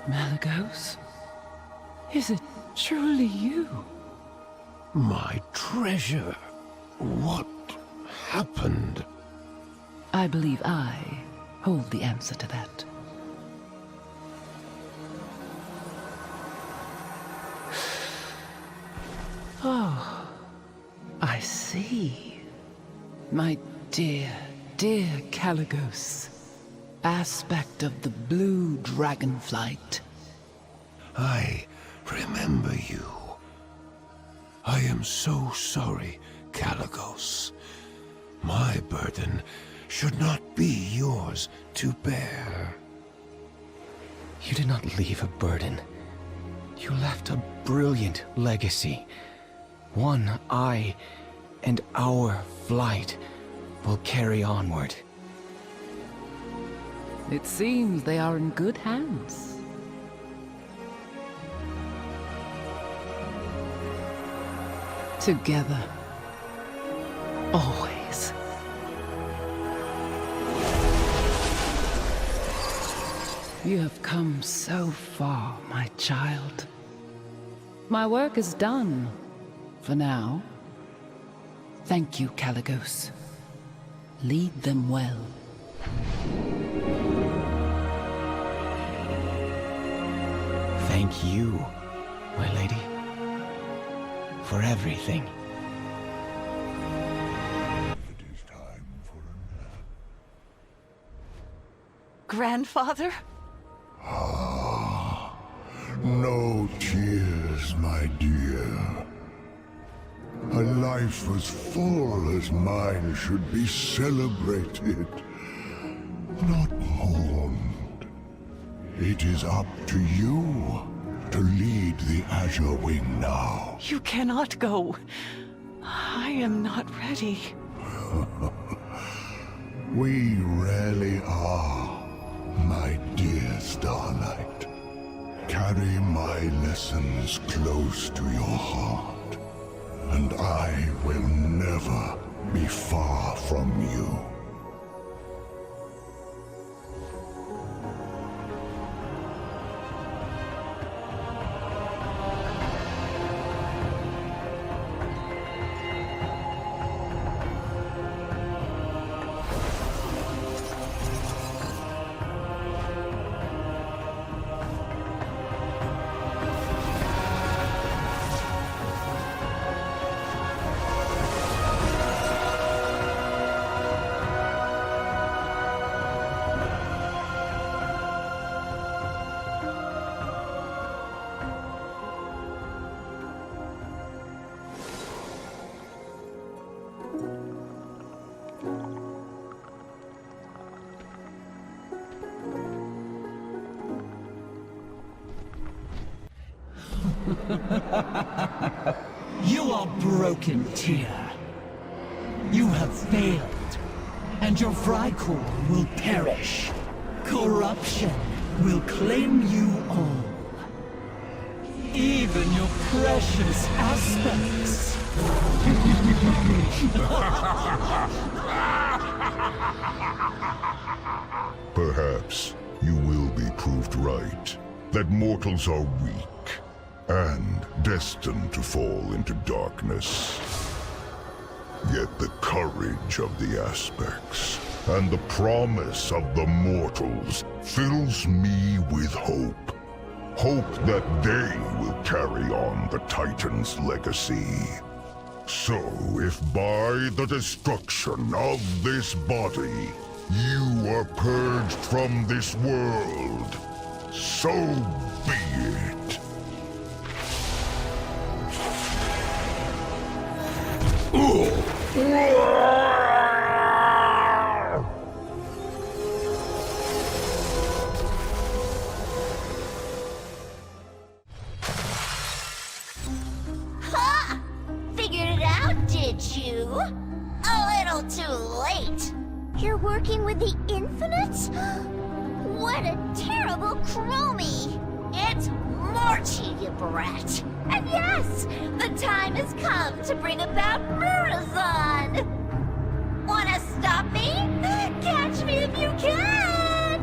Malagos? Is it truly you? My treasure. What happened? I believe I hold the answer to that. Oh, I see. My dear, dear Kalagos. Aspect of the blue Dragonflight. I remember you. I am so sorry, Kalagos. My burden should not be yours to bear. You did not leave a burden. You left a brilliant legacy. One I and our flight will carry onward. It seems they are in good hands. Together. Always. You have come so far, my child. My work is done. For now. Thank you, Kalagos. Lead them well. Thank you, my lady, for everything. Grandfather? Ah, no tears, my dear. A life as full as mine should be celebrated, not mourned. It is up to you to lead the Azure Wing now. You cannot go. I am not ready. We rarely are, my dear Starlight. Carry my lessons close to your heart, and I will never be far from you. You are broken, Tyr. You have failed, and your Vrykor will perish. Corruption will claim you all. Even your precious aspects. Perhaps you will be proved right, that mortals are weak and destined to fall into darkness. Yet the courage of the aspects and the promise of the mortals fills me with hope. Hope that they will carry on the Titan's legacy. So, if by the destruction of this body, you are purged from this world, so be it. Ha! Figured it out, did you? A little too late. You're working with the Infinites? What a terrible chromie! It's Morty, you brat! And yes, the time has come to bring about Murazan! Wanna stop me? Catch me if you can!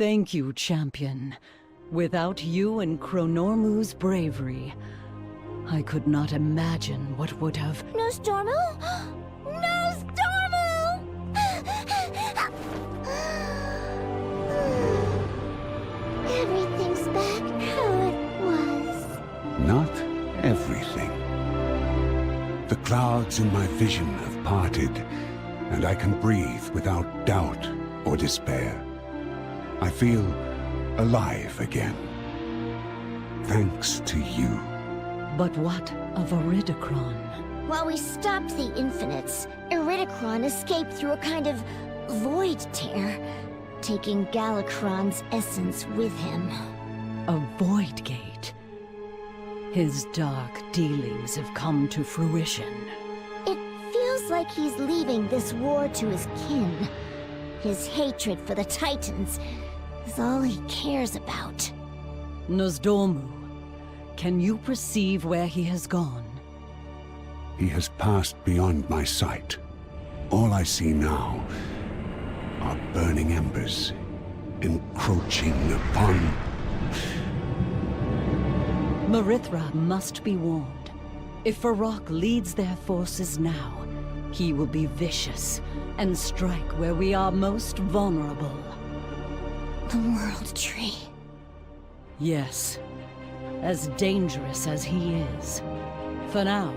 Thank you, champion. Without you and Chronormu's bravery, I could not imagine what would have... Nostormu? Nostormu! Everything's back how it was. Not everything. The clouds in my vision have parted, and I can breathe without doubt or despair. I feel alive again. Thanks to you. But what of Iridikron? While we stopped the Infinites, Iridikron escaped through a kind of void tear, taking Galakrond's essence with him. A void gate. His dark dealings have come to fruition. It feels like he's leaving this war to his kin. His hatred for the Titans is all he cares about. Nosdormu, can you perceive where he has gone? He has passed beyond my sight. All I see now are burning embers encroaching upon... Marithra must be warned. If Farak leads their forces now, he will be vicious and strike where we are most vulnerable. The World Tree. Yes, as dangerous as he is. For now,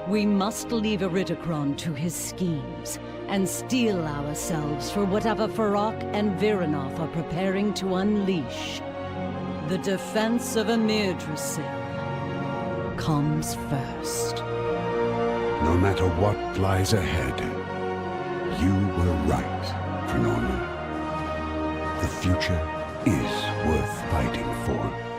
we must leave Iridikron to his schemes and steel ourselves for whatever Farak and Virinov are preparing to unleash. The defense of Amirdrassil comes first. No matter what lies ahead, you were right, Chronormu. The future is worth fighting for.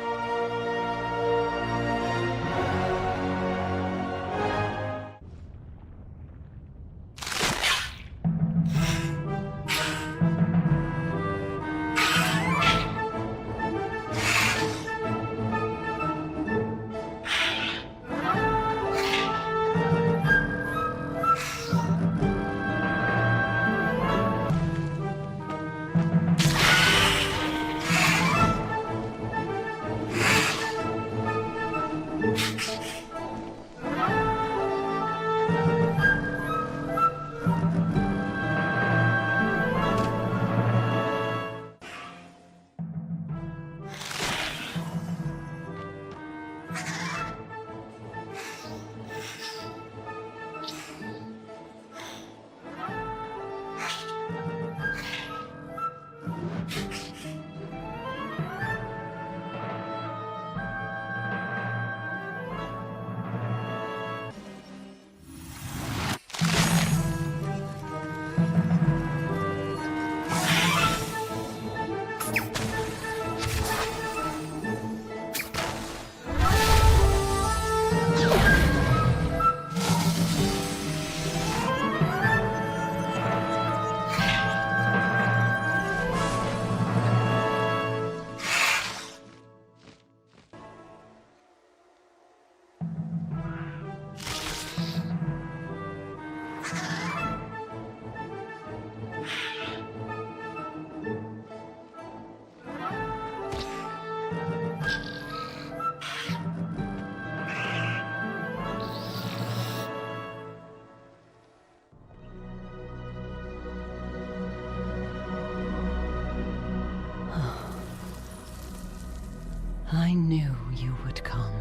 I knew you would come.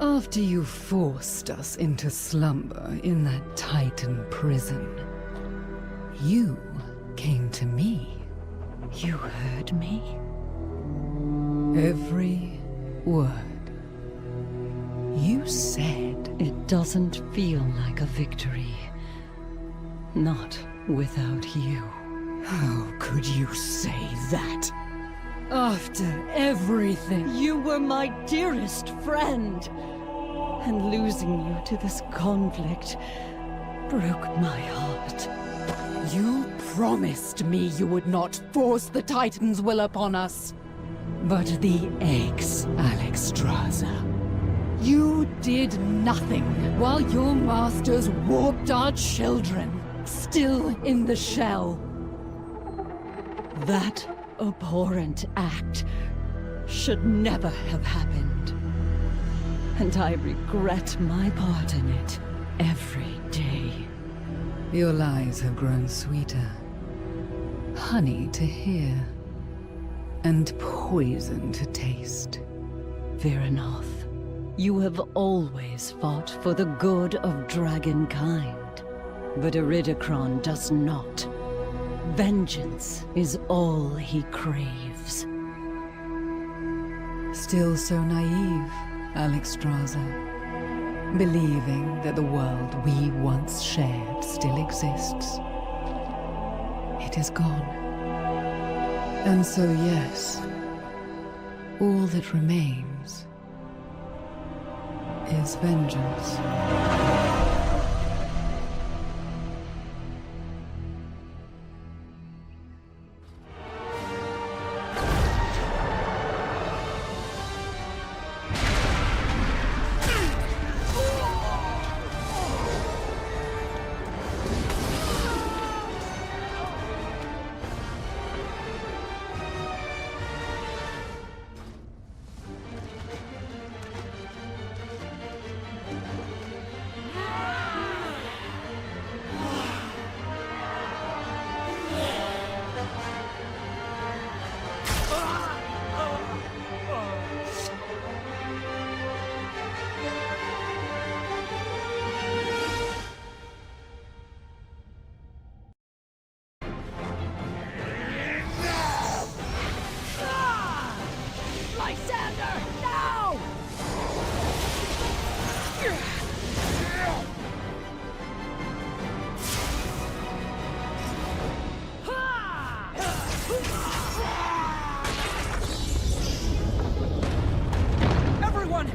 After you forced us into slumber in that Titan prison, you came to me. You heard me. Every word. You said it doesn't feel like a victory. Not without you. How could you say that? After everything, you were my dearest friend. And losing you to this conflict broke my heart. You promised me you would not force the Titan's will upon us. But the eggs, Alexstrasza. You did nothing while your masters warped our children, still in the shell. That abhorrent act should never have happened. And I regret my part in it every day. Your lies have grown sweeter. Honey to hear. And poison to taste. Viranoth, you have always fought for the good of dragonkind. But Iridikron does not. Vengeance is all he craves. Still so naive, Amirdrassil. Believing that the world we once shared still exists. It is gone. And so yes, all that remains is vengeance.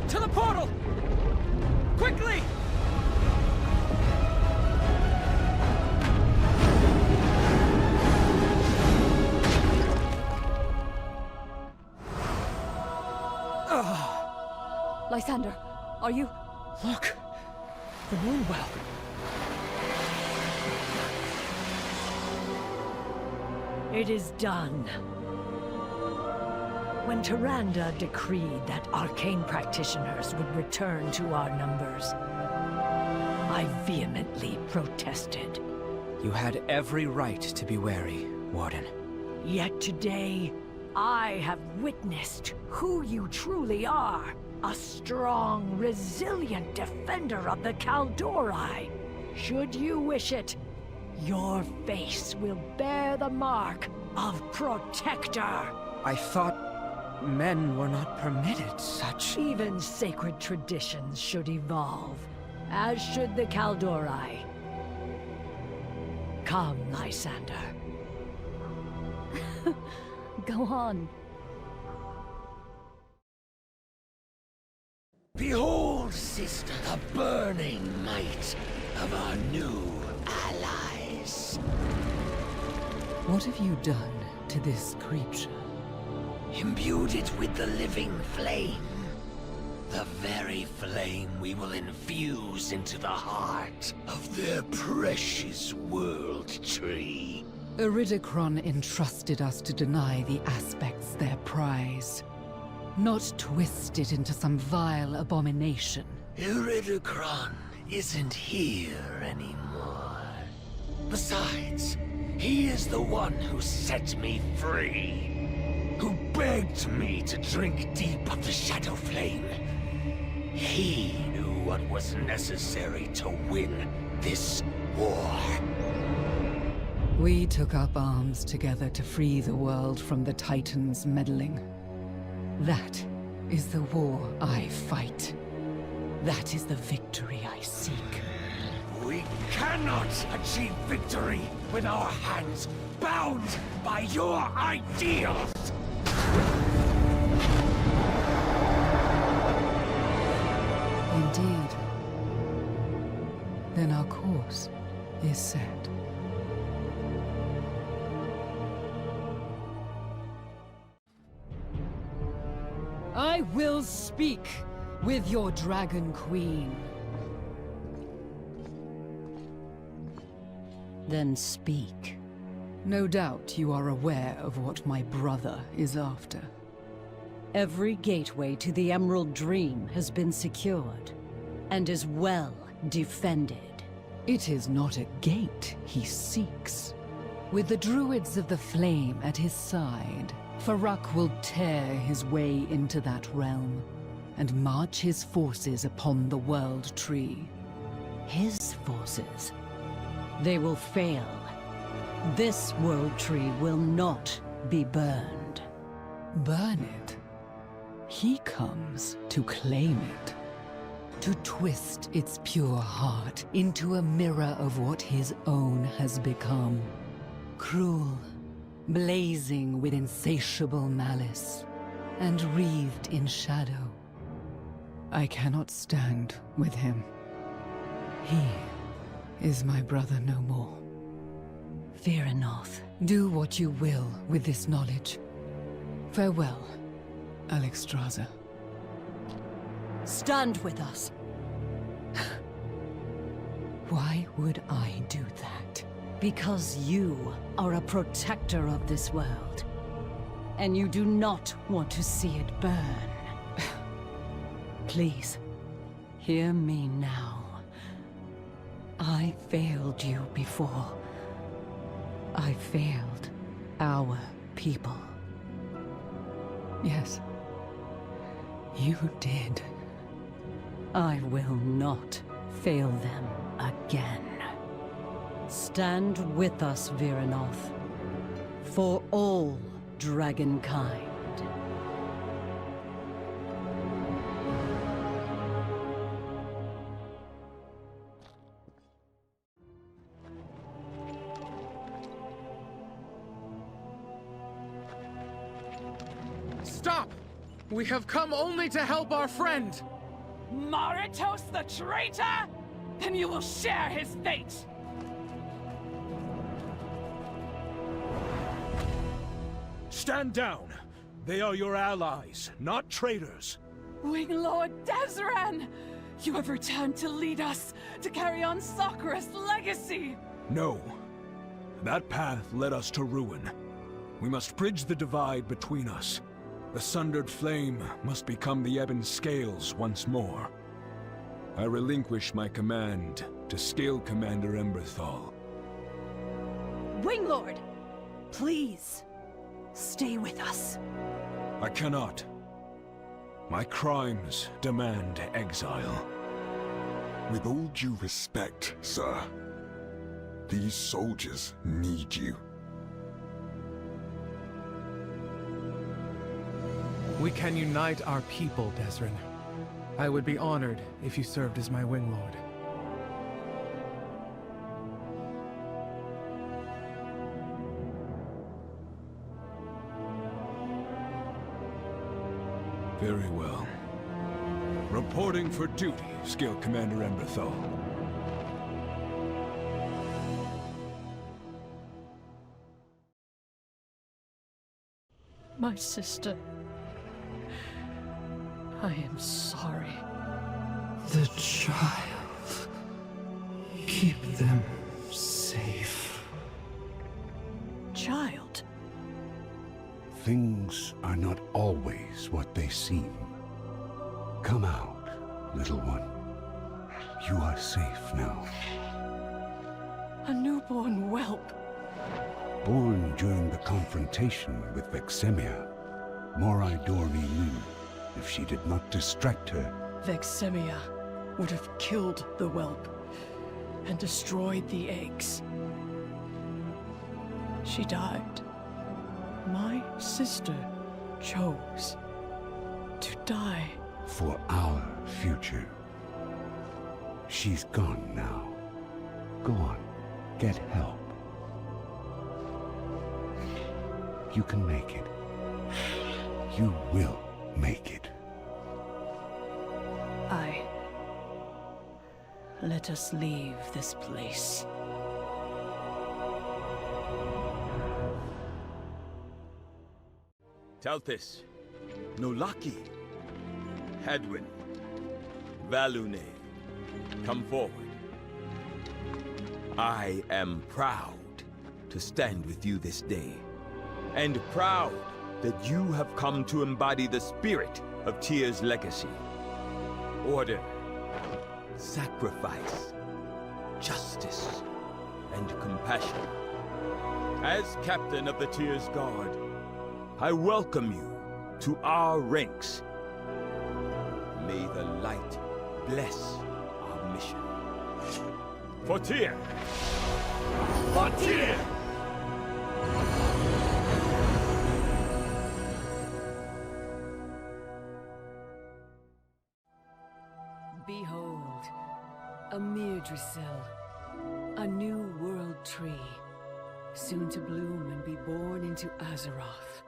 To the portal! Quickly! Lysander, are you... Look! The moon well. It is done. When Tyrande decreed that arcane practitioners would return to our numbers, I vehemently protested. You had every right to be wary, Warden. Yet today, I have witnessed who you truly are. A strong, resilient defender of the Kaldori. Should you wish it, your face will bear the mark of Protector. I thought men were not permitted such... Even sacred traditions should evolve, as should the Kaldori. Come, Lysander. Go on. Behold, sister, the burning might of our new allies. What have you done to this creature? Imbued it with the living flame. The very flame we will infuse into the heart of their precious world tree. Iridikron entrusted us to deny the aspects their prize, not twist it into some vile abomination. Iridikron isn't here anymore. Besides, he is the one who set me free. Who begged me to drink deep of the Shadow Flame. He knew what was necessary to win this war. We took up arms together to free the world from the Titans' meddling. That is the war I fight. That is the victory I seek. We cannot achieve victory with our hands bound by your ideals! Indeed. Then our course is set. I will speak with your Dragon Queen. Then speak. No doubt you are aware of what my brother is after. Every gateway to the Emerald Dream has been secured, and is well defended. It is not a gate he seeks. With the Druids of the Flame at his side, Farak will tear his way into that realm, and march his forces upon the World Tree. His forces? They will fail. This World Tree will not be burned. Burn it? He comes to claim it. To twist its pure heart into a mirror of what his own has become. Cruel, blazing with insatiable malice, and wreathed in shadow. I cannot stand with him. He is my brother no more. Fear enough. Do what you will with this knowledge. Farewell, Alexstrasza. Stand with us. Why would I do that? Because you are a protector of this world. And you do not want to see it burn. Please, hear me now. I failed you before. I failed our people. Yes, you did. I will not fail them again. Stand with us, Viranoth, for all dragonkind. Stop! We have come only to help our friend! Maritos the traitor? Then you will share his fate! Stand down! They are your allies, not traitors. Winglord Desran! You have returned to lead us, to carry on Sakura's legacy! No. That path led us to ruin. We must bridge the divide between us. The sundered flame must become the ebon scales once more. I relinquish my command to Scale Commander Emberthal. Winglord! Please, stay with us. I cannot. My crimes demand exile. With all due respect, sir, these soldiers need you. We can unite our people, Desran. I would be honored if you served as my Winglord. Very well. Reporting for duty, Scale Commander Emberthal. My sister. I am sorry. The child. Keep them safe. Child? Things are not always what they seem. Come out, little one. You are safe now. A newborn whelp. Born during the confrontation with Vexemia, Morai Dormi knew if she did not distract her, Vexemia would have killed the whelp and destroyed the eggs. She died. My sister chose to die. for our future. She's gone now. Go on, get help. You can make it. You will make it. Let us leave this place. Talpis, Nolaki, Hadwin, Valune, come forward. I am proud to stand with you this day, and proud that you have come to embody the spirit of Tyr's legacy. Order, sacrifice, justice, and compassion. As captain of the Tyr's Guard, I welcome you to our ranks. May the light bless our mission. For Tyr! For Tyr! Behold, Amirdrassil, a new world tree, soon to bloom and be born into Azeroth.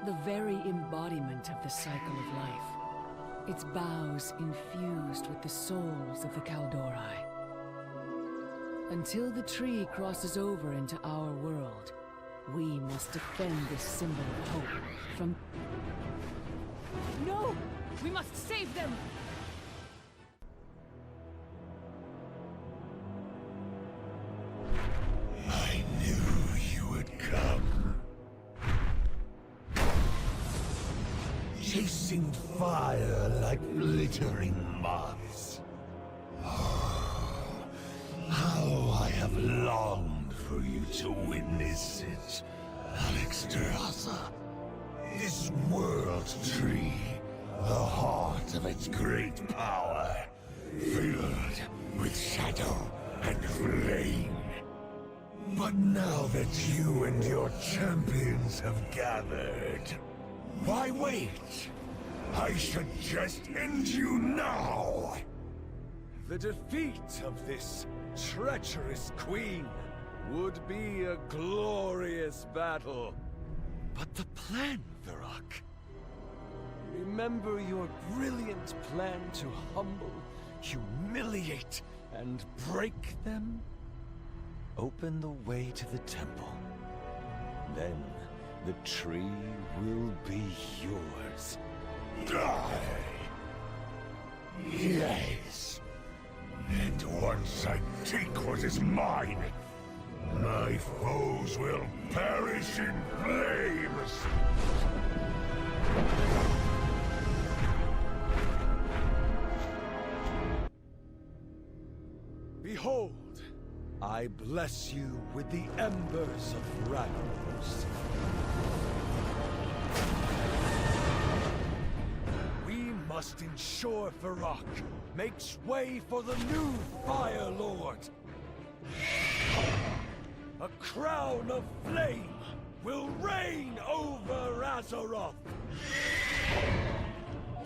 The very embodiment of the cycle of life, its boughs infused with the souls of the Kaldorei. Until the tree crosses over into our world, we must defend this symbol of hope from... No! We must save them! I knew you would come. Chasing fire like glittering moths. Oh, how I have longed for you to witness it, Amirdrassil. This world tree, the heart of its great power, filled with shadow and flame. But now that you and your champions have gathered, why wait? I should just end you now! The defeat of this treacherous queen would be a glorious battle. But the plan, Varrock. Remember your brilliant plan to humble, humiliate, and break them? Open the way to the temple. Then the tree will be yours. Die! Yes! And once I take what is mine, my foes will perish in flames! Behold, I bless you with the embers of Ragnaros. We must ensure Varrock makes way for the new Fire Lord. A crown of flame will reign over Azeroth.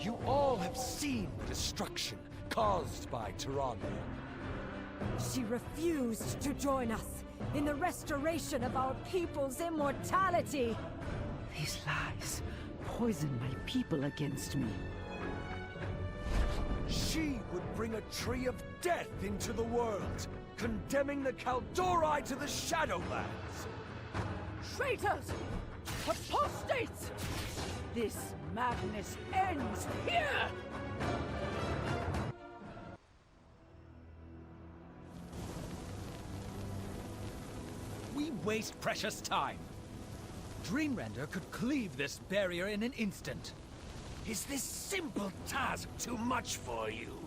You all have seen the destruction caused by Tyrande. She refused to join us in the restoration of our people's immortality. These lies poison my people against me. She would bring a tree of death into the world, condemning the Kaldorei to the Shadowlands. Traitors! Apostates! This madness ends here! We waste precious time. Dreamrender could cleave this barrier in an instant. Is this simple task too much for you?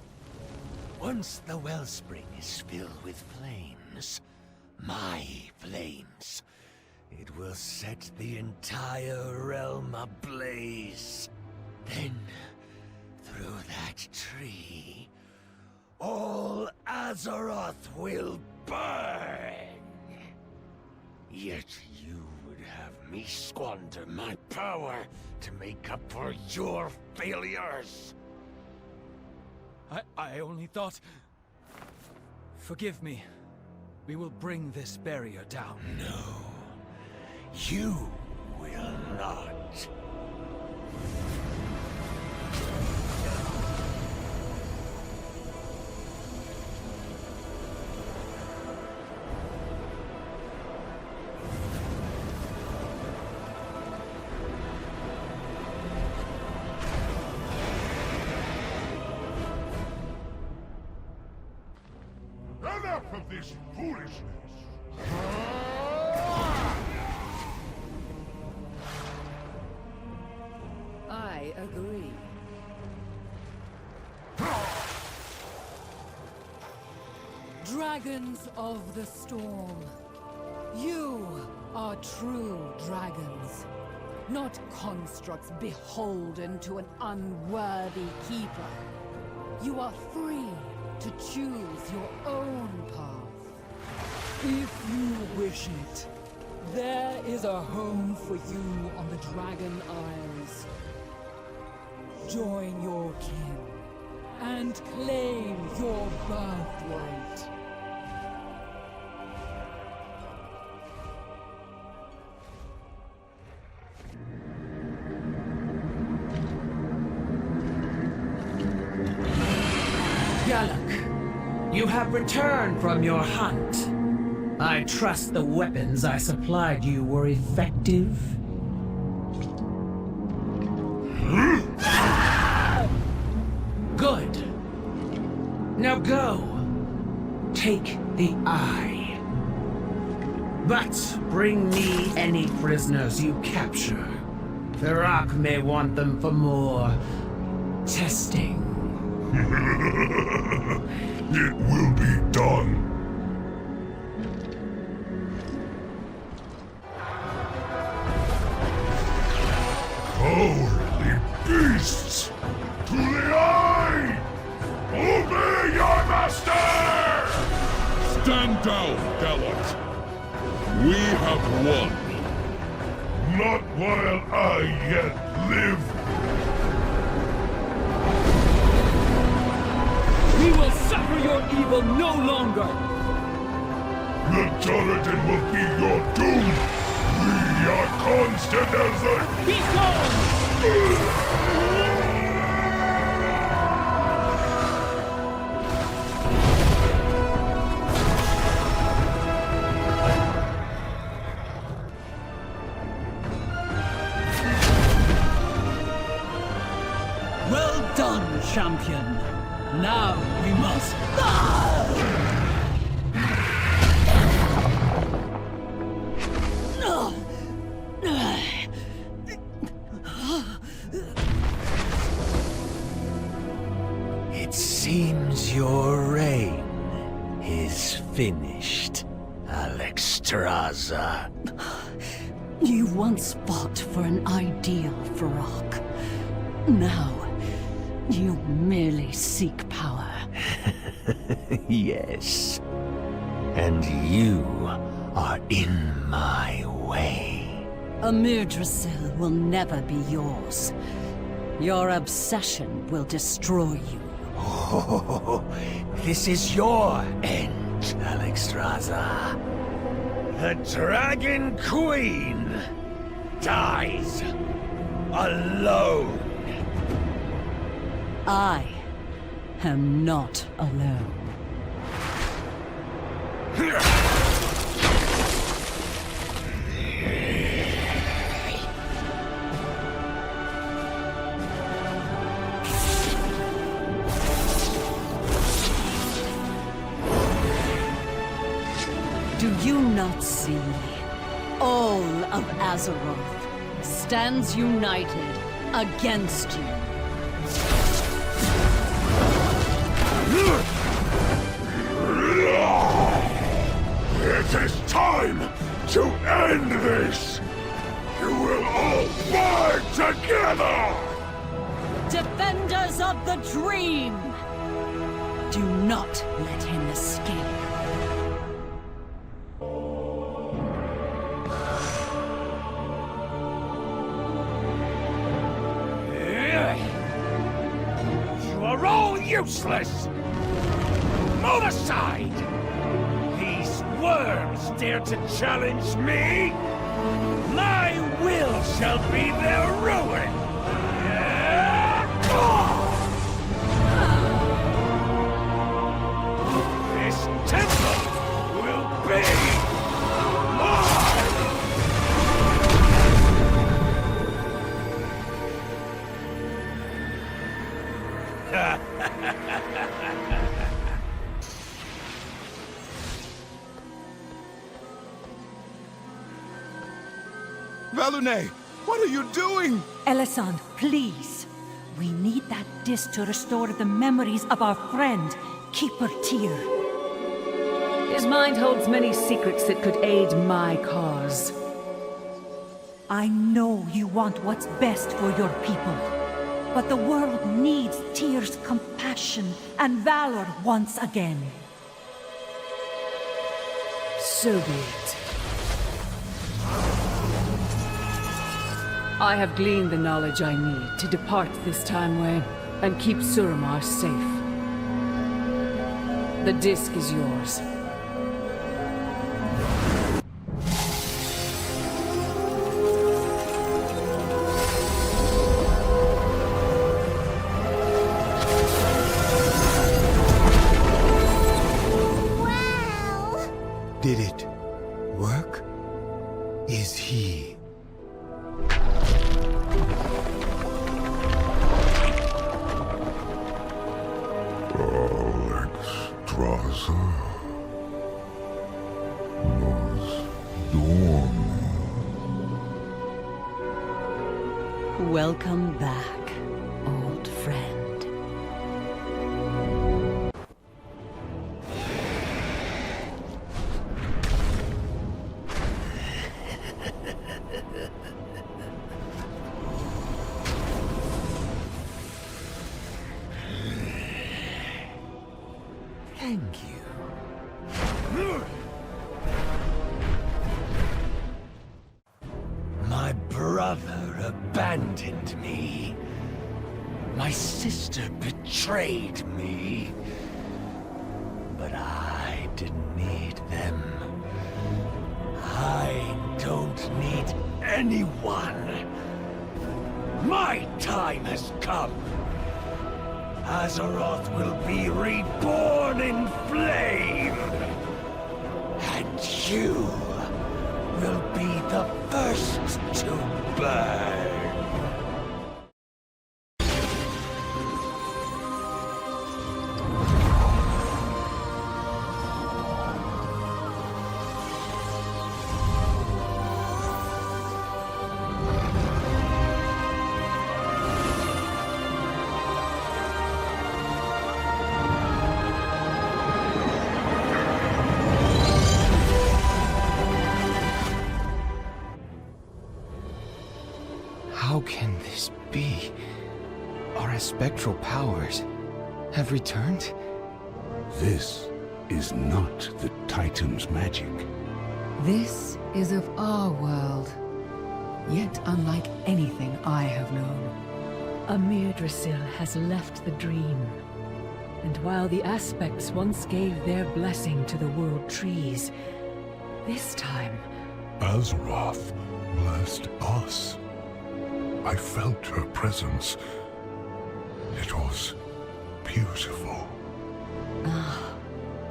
Once the wellspring is filled with flames, my flames, it will set the entire realm ablaze. Then, through that tree, all Azeroth will burn! Yet you would have me squander my power to make up for your failures! I only thought... Forgive me. We will bring this barrier down. No. You will not. Enough of this foolishness! Dragons of the Storm. You are true dragons, not constructs beholden to an unworthy keeper. You are free to choose your own path. If you wish it, there is a home for you on the Dragon Isles. Join your kin and claim your birthright. Yalak, you have returned from your hunt. I trust the weapons I supplied you were effective. Good. Now go. Take the eye. But bring me any prisoners you capture. Firak may want them for more testing. It will be done. Cowardly beasts! To the eye! Obey your master! Stand down, gallant. We have won. Not while I yet live. We will suffer your evil no longer! The Turitan will be your doom! We are constant as the... He's gone! Well done, champion! Now we must... It seems your reign is finished, Alexstrasza. You once fought for an ideal, Firak. Now, you merely seek power. Yes. And you are in my way. Amirdrassil will never be yours. Your obsession will destroy you. Oh, this is your end, Alexstrasza. The Dragon Queen dies alone. I am not alone. Do you not see? All of Azeroth stands united against you. It is time to end this! You will all die together! Defenders of the Dream! Do not let him escape. You are all useless! Move aside! These worms dare to challenge me? My will shall be their ruin! This temple will be mine! Valune, what are you doing? Elisan, please. We need that disc to restore the memories of our friend, Keeper Tyr. His mind holds many secrets that could aid my cause. I know you want what's best for your people, but the world needs Tyr's compassion and valor once again. So be it. I have gleaned the knowledge I need to depart this time-way and keep Suramar safe. The disc is yours. Did it work? Is he? Alexstrasza was dawn. Welcome back, old friend. Thank you. My brother abandoned me. My sister betrayed me. But I didn't need them. I don't need anyone. My time has come. Azeroth will be reborn in flame! And you will be the first to burn! How can this be? Our spectral powers have returned? This is not the Titan's magic. This is of our world, yet unlike anything I have known. Amirdrassil has left the dream. And while the aspects once gave their blessing to the world trees, this time... Azeroth blessed us. I felt her presence. It was beautiful. Ah,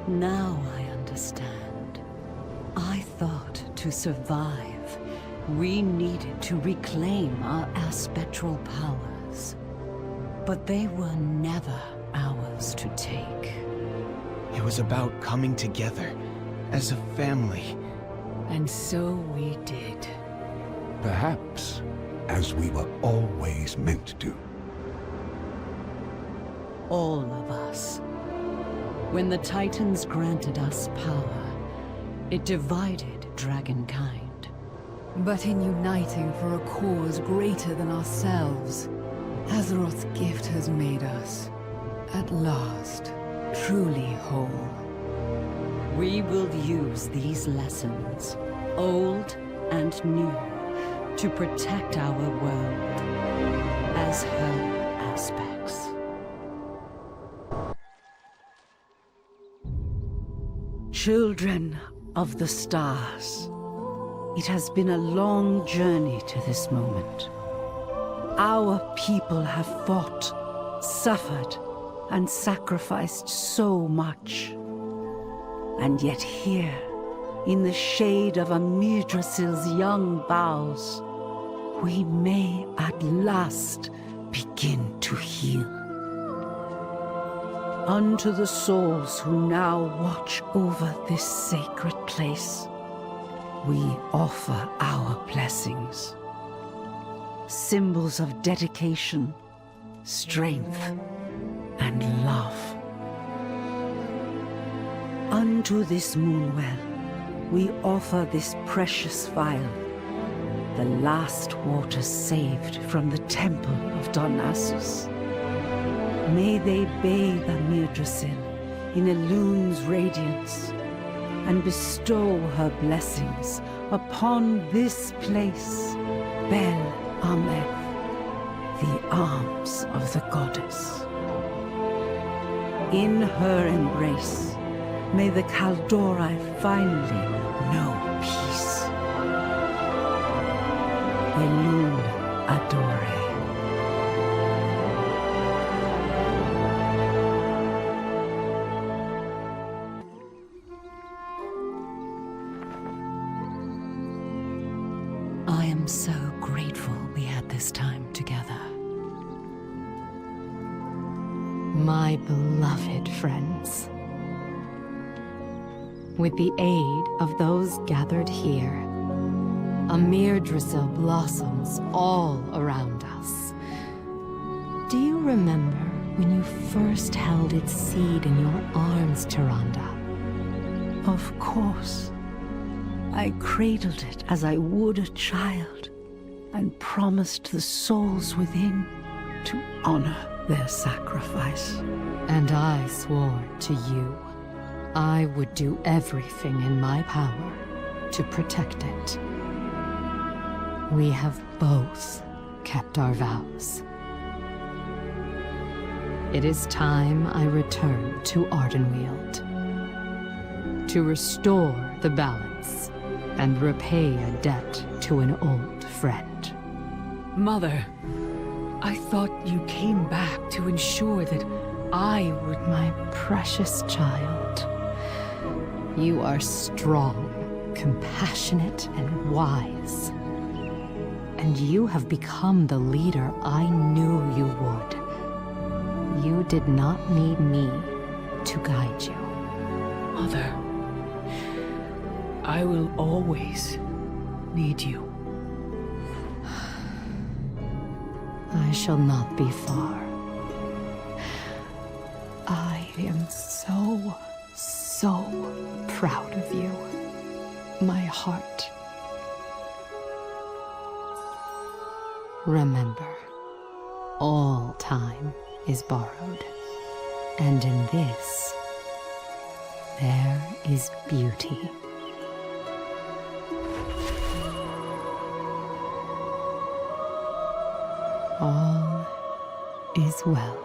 now I understand. I thought to survive, we needed to reclaim our aspectral powers. But they were never ours to take. It was about coming together as a family. And so we did. Perhaps as we were always meant to. All of us. When the Titans granted us power, it divided Dragonkind. But in uniting for a cause greater than ourselves, Azeroth's gift has made us, at last, truly whole. We will use these lessons, old and new, to protect our world as her aspects. Children of the stars, it has been a long journey to this moment. Our people have fought, suffered, and sacrificed so much. And yet here, in the shade of Amirdrassil's young boughs, we may at last begin to heal. Unto the souls who now watch over this sacred place, we offer our blessings. Symbols of dedication, strength, and love. Unto this moonwell, we offer this precious vial, the last waters saved from the temple of Darnassus. May they bathe Amirdrassil in Elun's radiance, and bestow her blessings upon this place, Bel Ameth, the arms of the goddess. In her embrace, may the Kaldori finally know peace. Elun Adore. I am so grateful we had this time together. My beloved friends. With the aid of those gathered here, Amirdrassil blossoms all around us. Do you remember when you first held its seed in your arms, Tyrande? Of course. I cradled it as I would a child, and promised the souls within to honor their sacrifice. And I swore to you I would do everything in my power to protect it. We have both kept our vows. It is time I return to Ardenweald, to restore the balance and repay a debt to an old friend. Mother, I thought you came back to ensure that I would... My precious child, you are strong, compassionate, and wise. And you have become the leader I knew you would. You did not need me to guide you. Mother, I will always need you. I shall not be far. I am so proud of you, my heart. Remember, all time is borrowed, and in this, there is beauty. All is well.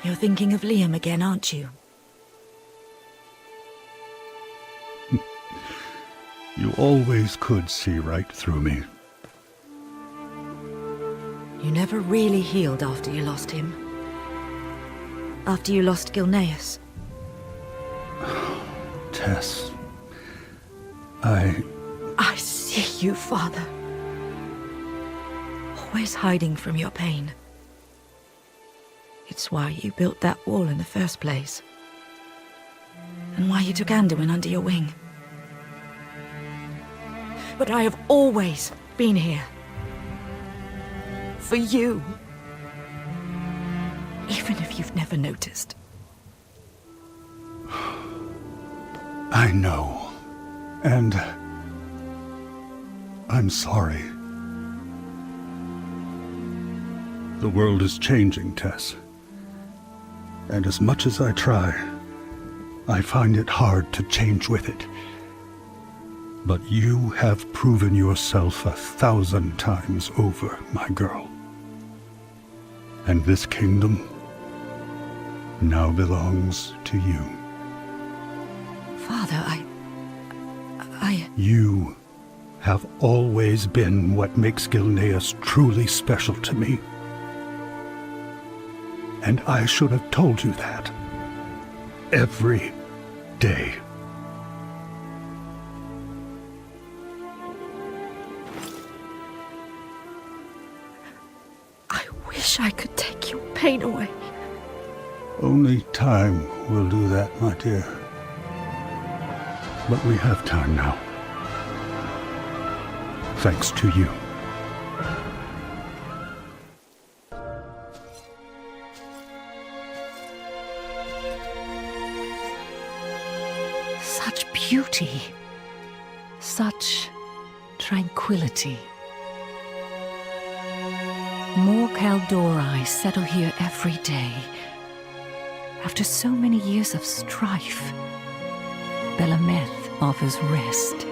You're thinking of Liam again, aren't you? You always could see right through me. You never really healed after you lost him. After you lost Gilneas. Tess... I see you, Father. Always hiding from your pain. It's why you built that wall in the first place. And why you took Anduin under your wing. But I have always been here. For you. Even if you've never noticed. I know. And... I'm sorry. The world is changing, Tess. And as much as I try, I find it hard to change with it. But you have proven yourself 1,000 times over, my girl. And this kingdom now belongs to you. Father, I You have always been what makes Gilneas truly special to me. And I should have told you that. Every day. I wish I could take your pain away. Only time will do that, my dear. But we have time now. Thanks to you. Such beauty. Such tranquility. More Kaldori settle here every day. After so many years of strife, Belameth offers rest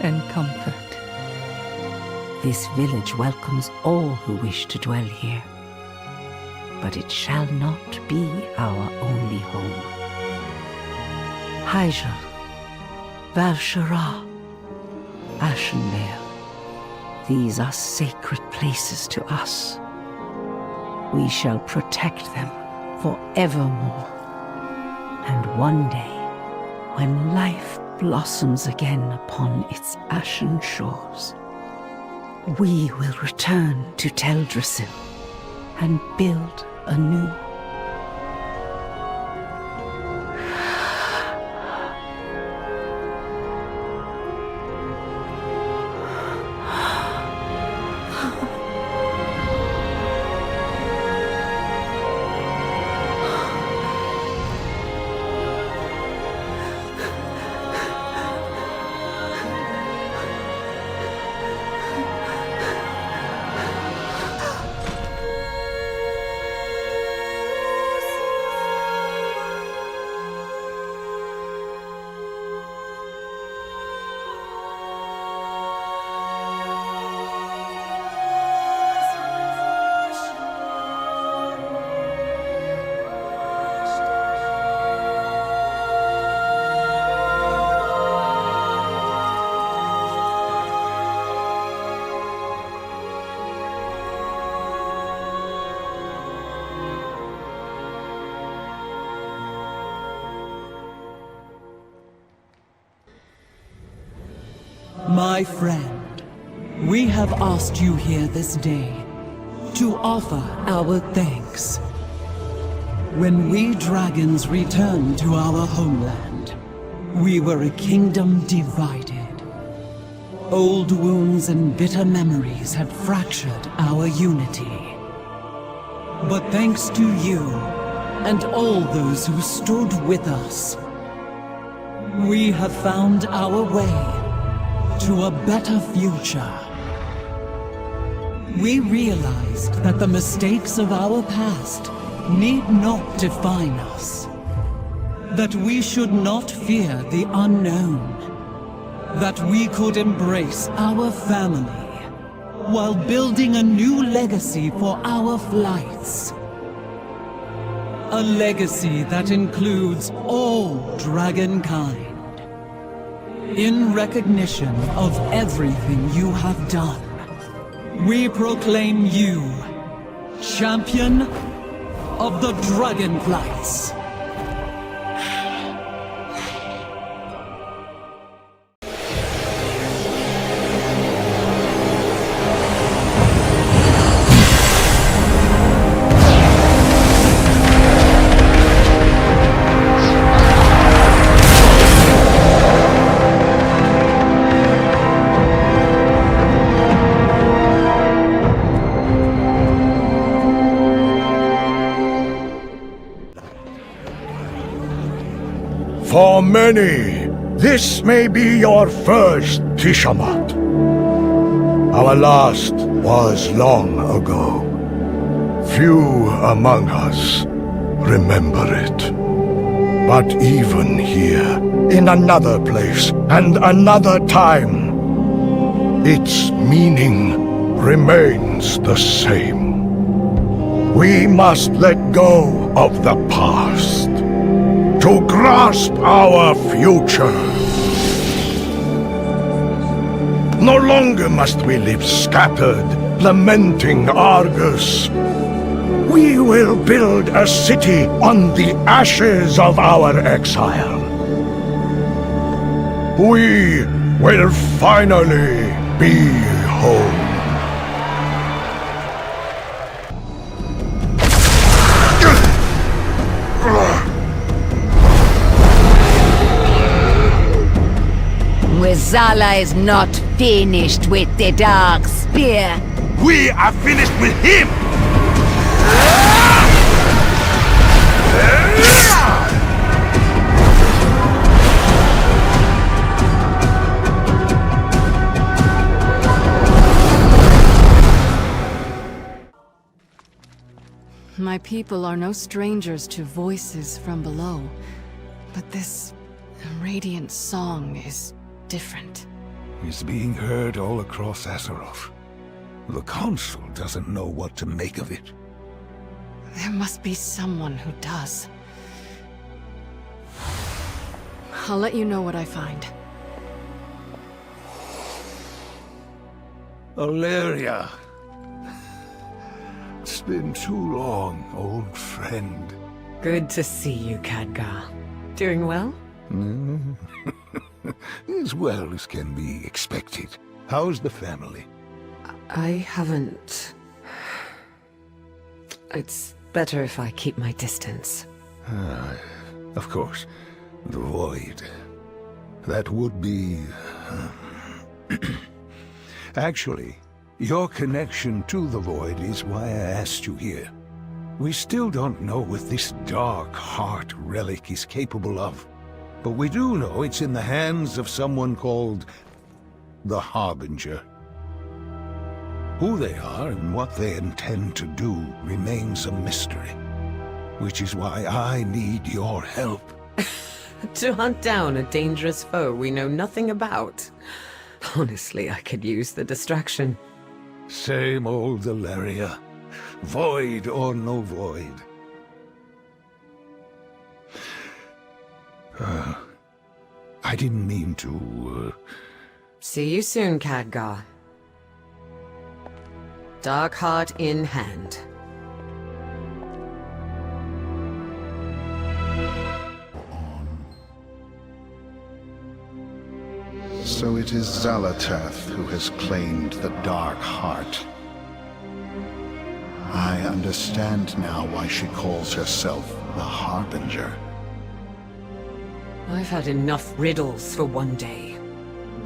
and comfort. This village welcomes all who wish to dwell here. But it shall not be our only home. Hyjal, Val'Sharah, Ashenvale, these are sacred places to us. We shall protect them forevermore. And one day, when life blossoms again upon its ashen shores, we will return to Teldrassil and build anew. My friend, we have asked you here this day to offer our thanks. When we dragons returned to our homeland, we were a kingdom divided. Old wounds and bitter memories had fractured our unity. But thanks to you and all those who stood with us, we have found our way to a better future. We realized that the mistakes of our past need not define us. That we should not fear the unknown. That we could embrace our family while building a new legacy for our flights. A legacy that includes all dragonkind. In recognition of everything you have done, we proclaim you Champion of the Dragonflights. For many, this may be your first Tishamat. Our last was long ago. Few among us remember it. But even here, in another place and another time, its meaning remains the same. We must let go of the past to grasp our future. No longer must we live scattered, lamenting Argus. We will build a city on the ashes of our exile. We will finally be home. Zala is not finished with the Dark Spear. We are finished with him! My people are no strangers to voices from below, but this radiant song is different. It's being heard all across Azeroth. The Council doesn't know what to make of it. There must be someone who does. I'll let you know what I find. Valeria. It's been too long, old friend. Good to see you, Khadgar. Doing well? As well as can be expected. How's the family? I haven't... It's better if I keep my distance. Of course. The Void. That would be... Actually, your connection to the Void is why I asked you here. We still don't know what this Dark Heart relic is capable of. But we do know it's in the hands of someone called the Harbinger. Who they are and what they intend to do remains a mystery. Which is why I need your help. To hunt down a dangerous foe we know nothing about. Honestly, I could use the distraction. Same old Valeria. Void or no void. I didn't mean to, See you soon, Khadgar. Darkheart in hand. So it is Xal'atath who has claimed the Dark Heart. I understand now why she calls herself the Harbinger. I've had enough riddles for one day.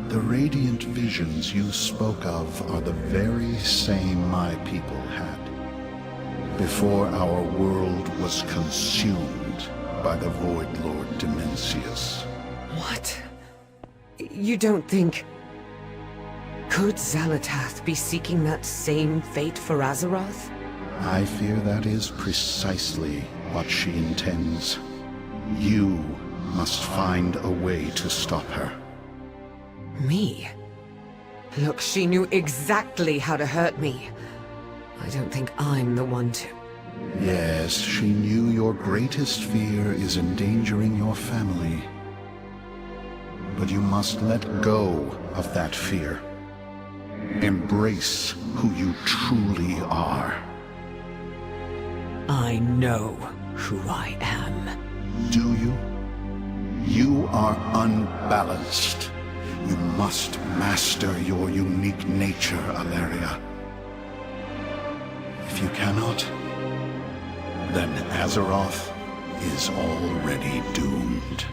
The radiant visions you spoke of are the very same my people had, before our world was consumed by the Void Lord Dimensius. What? You don't think... Could Xal'atath be seeking that same fate for Azeroth? I fear that is precisely what she intends. You must find a way to stop her. Me? Look, she knew exactly how to hurt me. I don't think I'm the one to... Yes, she knew your greatest fear is endangering your family. But you must let go of that fear. Embrace who you truly are. I know who I am. Do you? You are unbalanced. You must master your unique nature, Alleria. If you cannot, then Azeroth is already doomed.